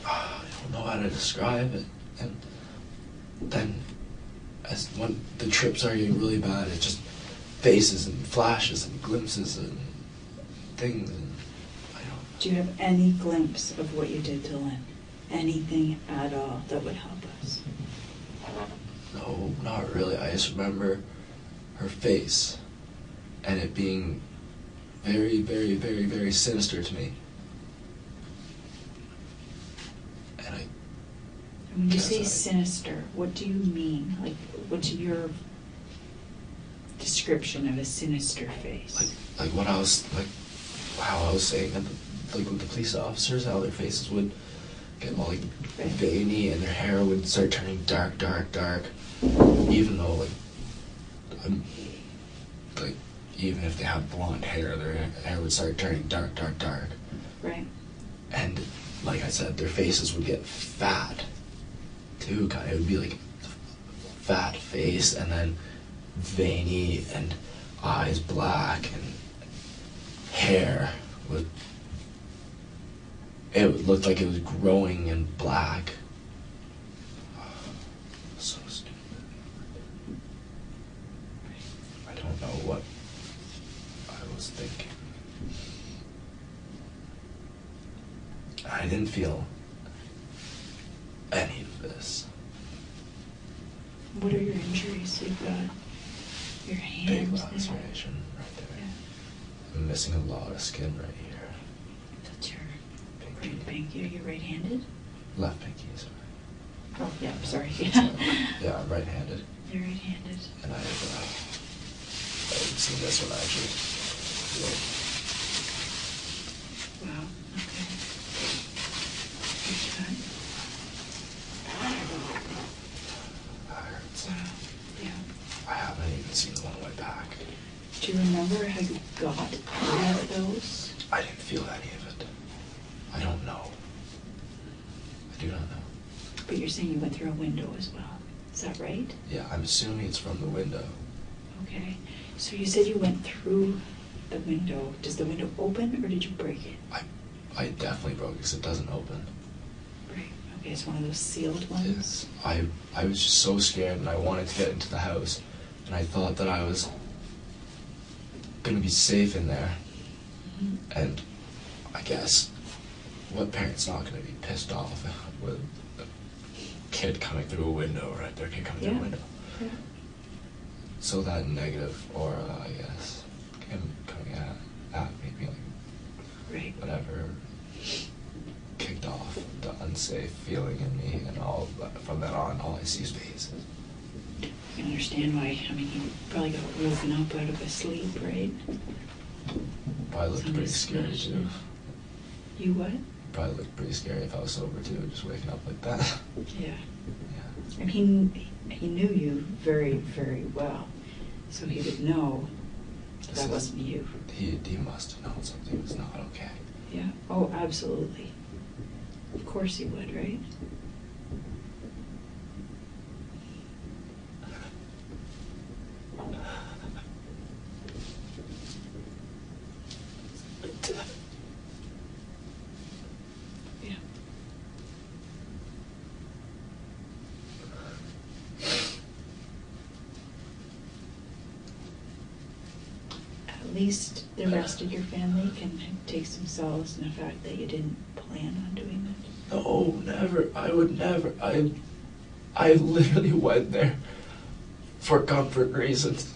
I don't know how to describe it. And then when the trips are getting really bad, it's just faces and flashes and glimpses and things, and I don't. Do you have any glimpse of what you did to Lynn? Anything at all that would help us? No, not really. I just remember her face, and it being very, very, very, very sinister to me. And when you say sinister, what do you mean? Like, what's your description of a sinister face? Like what I was, like, how I was saying, that like with the police officers, how their faces would get all like veiny, and their hair would start turning dark, dark, dark. Even though even if they have blonde hair, their hair would start turning dark, dark, dark. Right. And like I said, their faces would get fat too. Kind of, it would be like fat face, and then veiny, and eyes black, and hair would. It would look like it was growing and black. So stupid. I don't know what I was thinking. I didn't feel any of this. What are your injuries? You've got your hands. Big laceration right there. Yeah. I'm missing a lot of skin right here. That's your right pinky. Are you right-handed? Left pinky, sorry. Oh, yeah, I'm sorry. Yeah, I'm right-handed. You're right-handed. And I haven't seen this one actually. Wow, okay. Good. That hurts. Wow, yeah. I haven't even seen the one on my back. Do you remember how you got any of those? I didn't feel any of it. I don't know. I do not know. But you're saying you went through a window as well. Is that right? Yeah, I'm assuming it's from the window. Okay. So you said you went through the window. Does the window open, or did you break it? I definitely broke it because it doesn't open. Right. Okay, it's one of those sealed ones? I was just so scared, and I wanted to get into the house, and I thought that I was going to be safe in there. Mm-hmm. And I guess what parent's not going to be pissed off with a kid coming through a window, right? Their kid coming through a window. Yeah. So that negative aura, I guess, him coming at me, being like, Right. whatever, kicked off the unsafe feeling in me, and all from then on, all I see is faces. You can understand why. I mean, he probably got woken up out of his sleep, right? Probably looked pretty scary too. You what? Probably looked pretty scary if I was sober too, just waking up like that. Yeah. Yeah. And he knew you very, very well, so he would know that wasn't you. He must have known something was not okay. Yeah. Oh, absolutely. Of course he would, right? Yeah. At least the rest of your family can take some solace in the fact that you didn't plan on doing it. No, never. I would never. I literally went there for comfort reasons.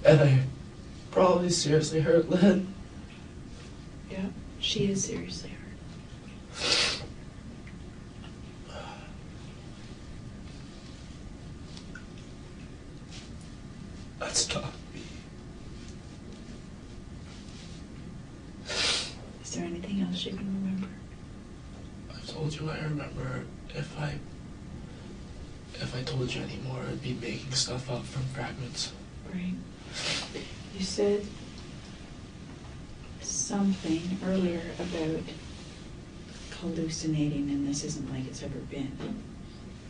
And I probably seriously hurt Lynn. Yeah, she is seriously hurt. That's not me. Is there anything else you can remember? I told you I remember. If I told you anymore, I'd be making stuff up from fragments. Right. You said something earlier about hallucinating, and this isn't like it's ever been,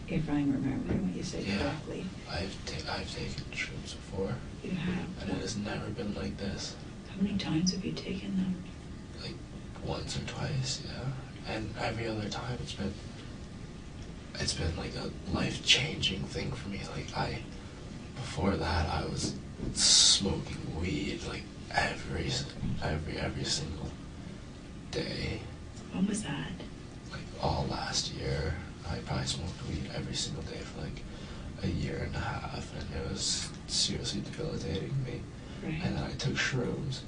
if I'm remembering what you said correctly. I've taken shrooms before. You have? And it has never been like this. How many times have you taken them? Like once or twice, yeah. And every other time it's been like a life-changing thing for me. Like before that I was smoking weed like every single day. When was that? Like all last year. I probably smoked weed every single day for like a year and a half, and it was seriously debilitating me. Right. And then I took shrooms.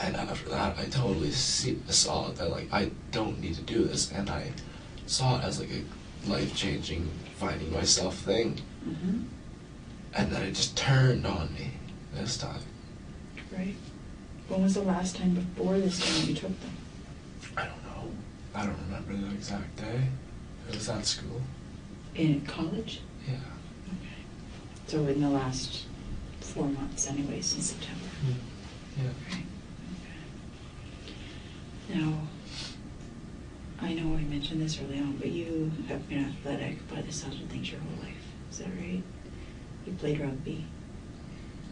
And after that, I totally saw that, like, I don't need to do this. And I saw it as, like, a life-changing, finding myself thing. Mm-hmm. And then it just turned on me this time. Right. When was the last time before this time you took them? I don't know. I don't remember the exact day. It was at school. In college? Yeah. Okay. So in the last 4 months anyway, since September. Yeah. Right. Okay. Now, I know I mentioned this early on, but you have been athletic by the sound of things your whole life. Is that right? You played rugby.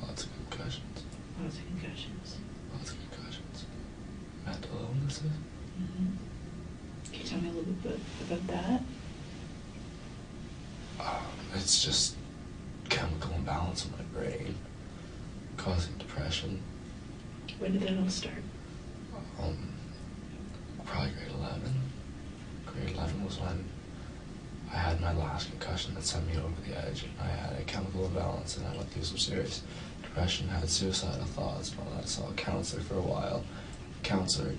Lots of concussions. Lots of concussions. Lots of concussions. Mental illnesses. Mm-hmm. Can you tell me a little bit about that? It's just chemical imbalance in my brain, causing depression. When did that all start? Probably grade 11. Grade 11 was when I had my last concussion that sent me over the edge. I had a chemical imbalance and I went through some serious depression, had suicidal thoughts, but I saw a counselor for a while. The counselor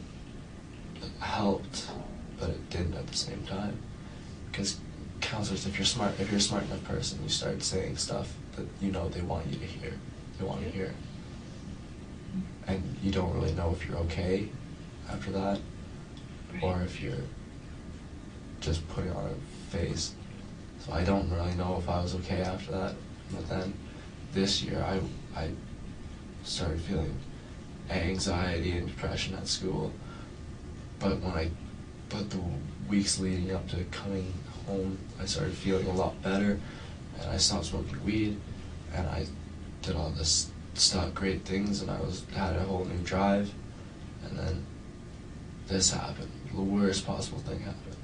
helped, but it didn't at the same time. Because counselors, if you're a smart enough person, you start saying stuff that you know they want you to hear. They want to hear. And you don't really know if you're okay after that, Right. or if you're just putting on a face. So I don't really know if I was okay after that. But then this year I started feeling anxiety and depression at school. But the weeks leading up to coming home, I started feeling a lot better, and I stopped smoking weed, and I did all this stuff, great things, and I had a whole new drive, and then this happened. The worst possible thing happened.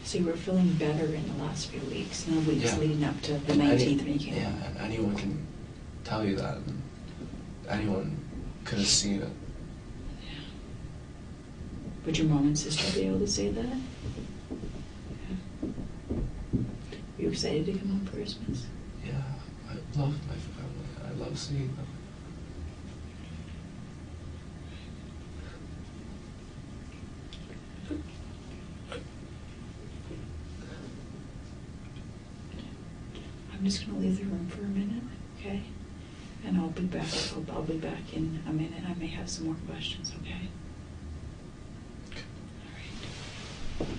So you were feeling better in the last few weeks, and the weeks leading up to the And 19th when you came home. Yeah, and anyone can tell you that, and anyone could have seen it. Yeah. Would your mom and sister be able to say that? Yeah. Were you excited to come home for Christmas? Yeah, I love my family. I love seeing them. I'm just going to leave the room for a minute, okay? And I'll be back. I'll be back in a minute. I may have some more questions, okay? All right.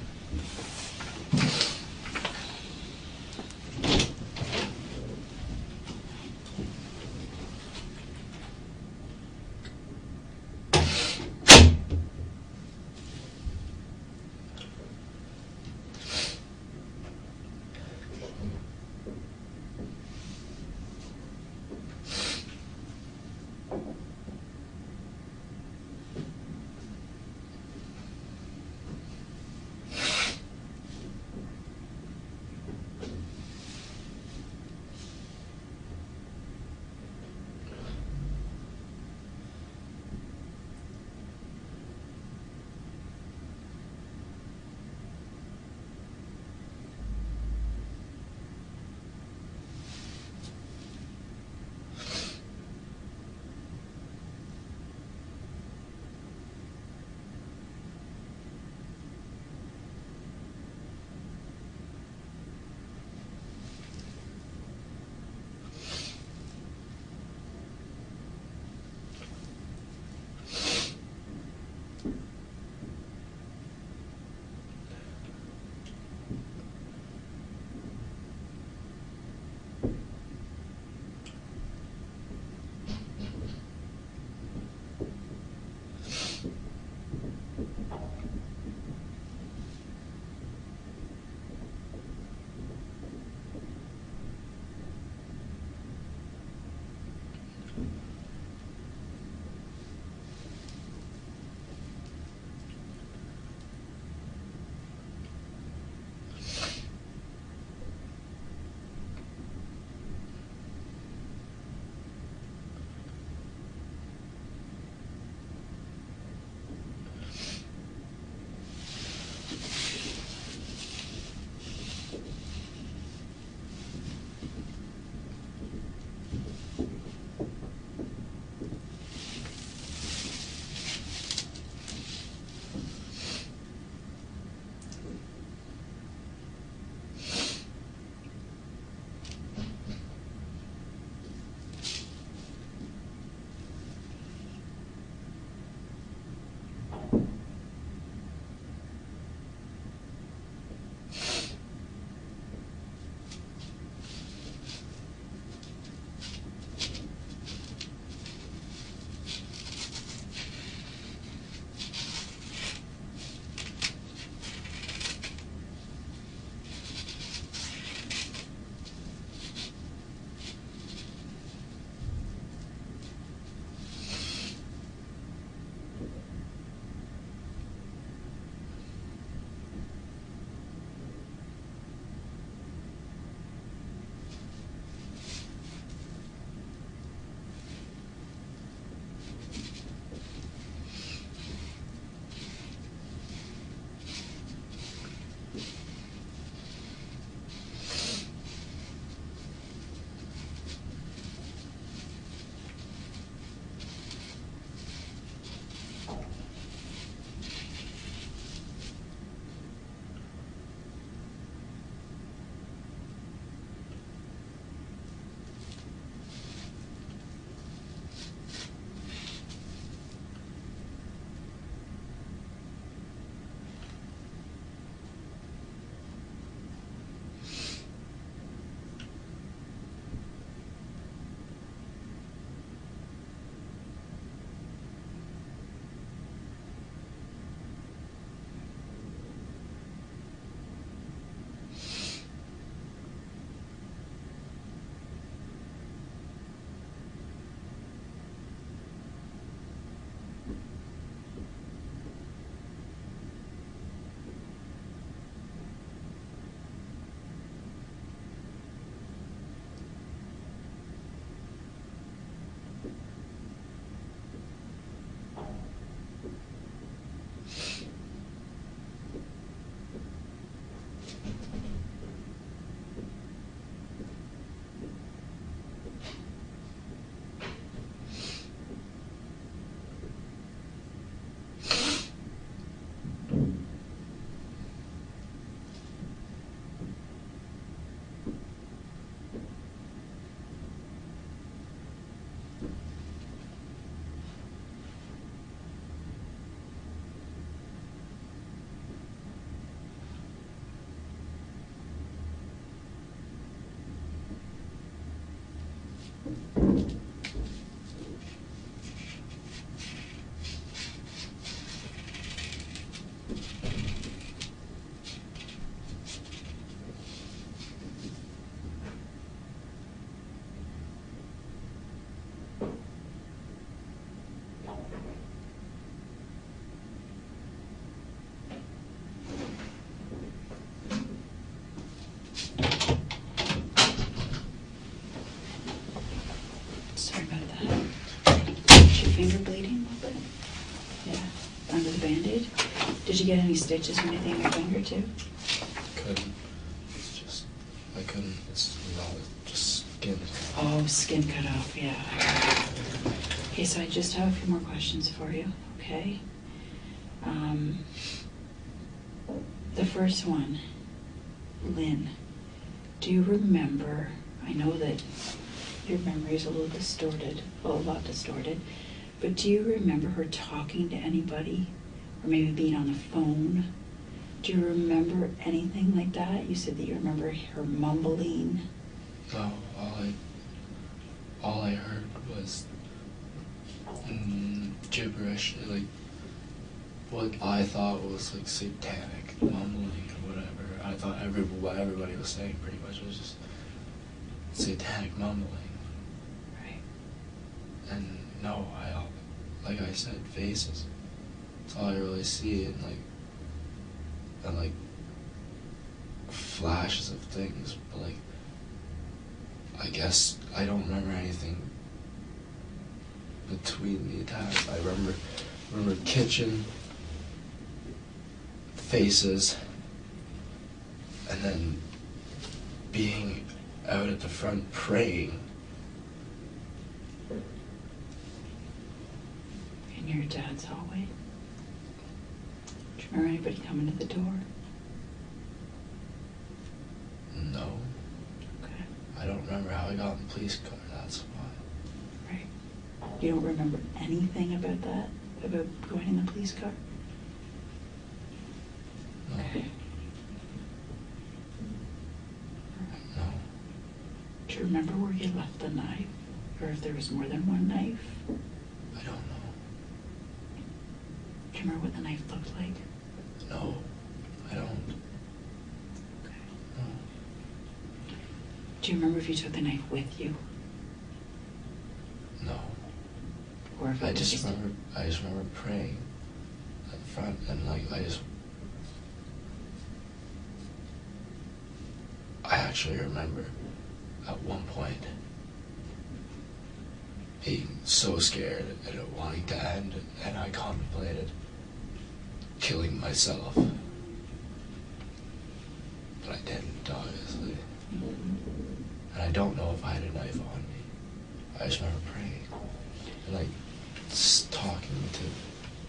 Sorry about that. Is your finger bleeding a little bit? Yeah. Under the Band-Aid? Did you get any stitches or anything on your finger too? Couldn't. It's just, I couldn't. It's not just skin. Oh, skin cut off, yeah. Okay, so I just have a few more questions for you, okay? The first one, Lynn, do you remember, I know that your memory is a little distorted, well, a lot distorted, but do you remember her talking to anybody, or maybe being on the phone? Do you remember anything like that? You said that you remember her mumbling. No, all I heard was gibberish, like what I thought was like satanic mumbling or whatever. I thought what everybody was saying pretty much was just satanic mumbling. Right. And no, like I said, faces. That's all I really see, and like flashes of things. But like, I guess I don't remember anything between the attacks. I remember kitchen, faces, and then being out at the front praying. In your dad's hallway? Do you remember anybody coming to the door? No. Okay. I don't remember how I got in the police car, that's why. Right. You don't remember anything about that? About going in the police car? No. Okay. No. Do you remember where you left the knife? Or if there was more than one knife? I don't know. Do you remember what the knife looked like? No. I don't. Okay. No. Do you remember if you took the knife with you? No. Or if I it was just remember praying at the front, and like I actually remember at one point being so scared and it wanting to end, and I contemplated killing myself. But I didn't, obviously. And I don't know if I had a knife on me. I just remember praying and like just talking to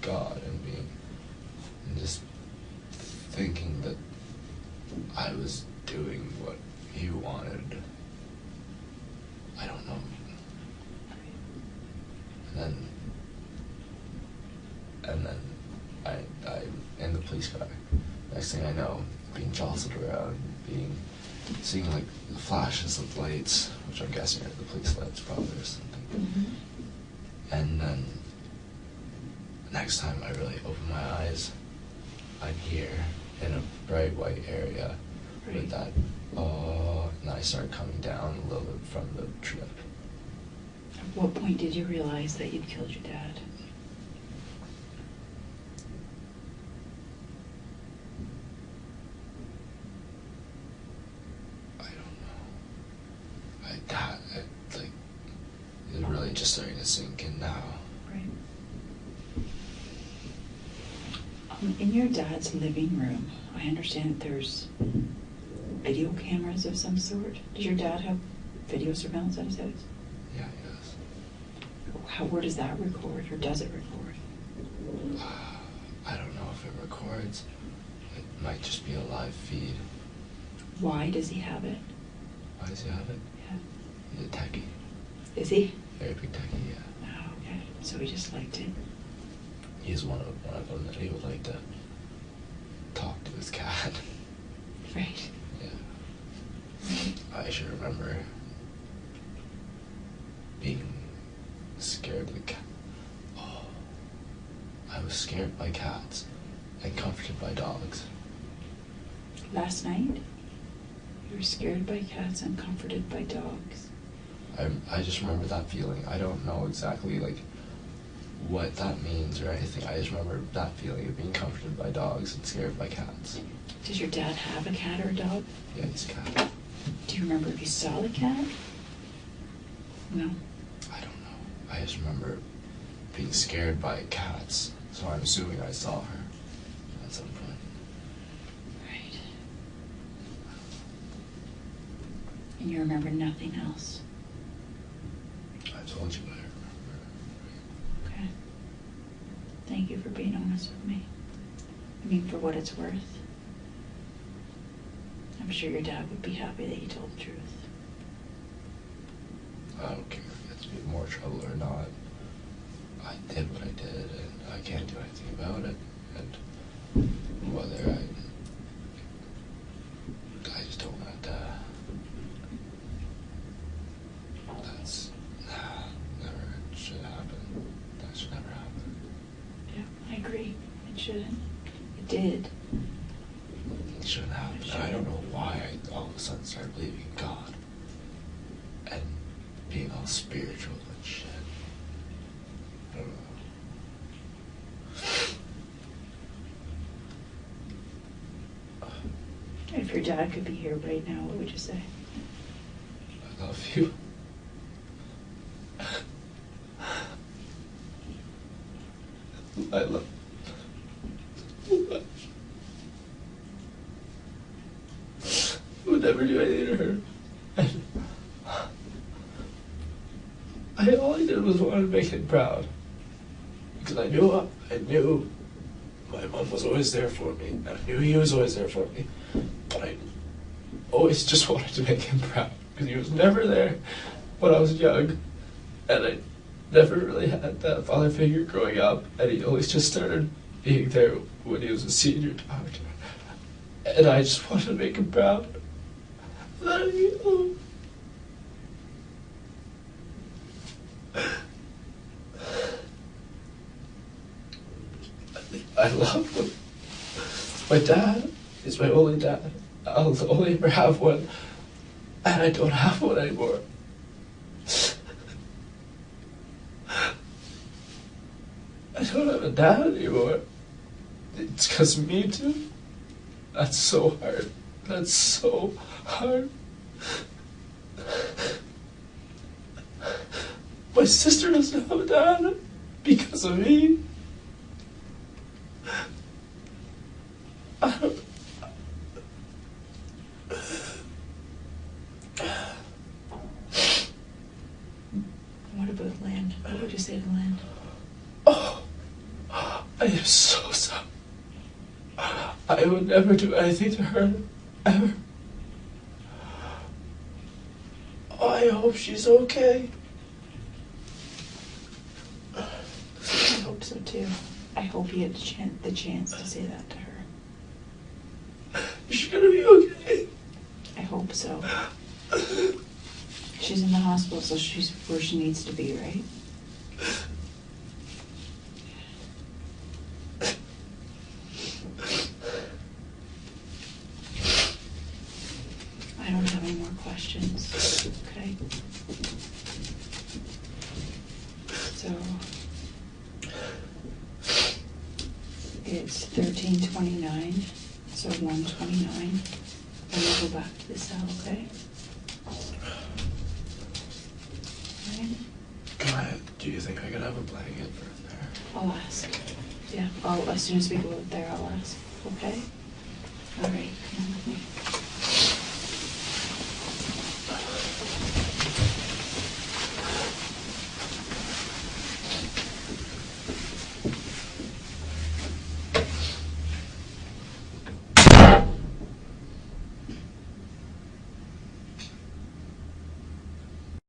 God and just thinking that I was doing what He wanted. I don't know. And then I in the police car. Next thing I know, being jostled around, seeing like flashes of lights, which I'm guessing are the police lights probably or something. Mm-hmm. And then next time I really open my eyes, I'm here in a bright white area with that, and I start coming down a little bit from the trip. At what point did you realize that you'd killed your dad? I don't know. It's really just starting to sink in now. Right. In your dad's living room, I understand that there's video cameras of some sort. Does your dad have video surveillance at his house? Yeah, he does. Where does that record, or does it record? I don't know if it records. It might just be a live feed. Why does he have it? Why does he have it? Yeah. He's a techie. Is he? Very big techie, yeah. Oh, okay. So he just liked it. He's one of them that he would like to talk to his cat. Right. Yeah. I should remember being scared of the cat. Oh, I was scared by cats and comforted by dogs. Last night, you were scared by cats and comforted by dogs. I just remember that feeling. I don't know exactly like what that means or anything. I just remember that feeling of being comforted by dogs and scared by cats. Does your dad have a cat or a dog? Yeah, he's a cat. Do you remember if you saw the cat? No. I don't know. I just remember being scared by cats, so I'm assuming I saw her at some point. Right. And you remember nothing else? I told you what I remember. Okay. Thank you for being honest with me. I mean, for what it's worth. I'm sure your dad would be happy that you told the truth. I don't care if it gets me in more trouble or not. I did what I did, and I can't do anything about it. And whether I just don't want to. That's never should happen. That should never happen. Yeah, I agree. It shouldn't. It did. It shouldn't happen. I don't know why I all of a sudden started believing in God and being all spiritual and shit. I don't know. If your dad could be here right now, what would you say? I love you. I love you. I would never do anything to her. All I did was want to make him proud. Because I knew my mom was always there for me. And I knew he was always there for me. But I always just wanted to make him proud. Because he was never there when I was young. And I never really had that father figure growing up. And he always just started being there when he was a senior doctor. And I just wanted to make him proud. I love him. My dad is my only dad. I'll only ever have one. And I don't have one anymore. I don't have a dad anymore. It's because of me too. That's so hard. That's so hard. My sister doesn't have a dad because of me. I don't... What about land? What would you say to land? Oh, I am so sorry. I would never do anything to her, ever. Oh, I hope she's okay. I hope so too. I hope you had the chance to say that to her. Is she gonna be okay? I hope so. She's in the hospital, so she's where she needs to be, right? I don't have any more questions, okay? So, it's 13:29, so 1:29, and we'll go back to the cell, okay? Right. Do you think I could have a blanket for in there? I'll ask. Yeah, as soon as we go out there, I'll ask, okay? All right, come with me.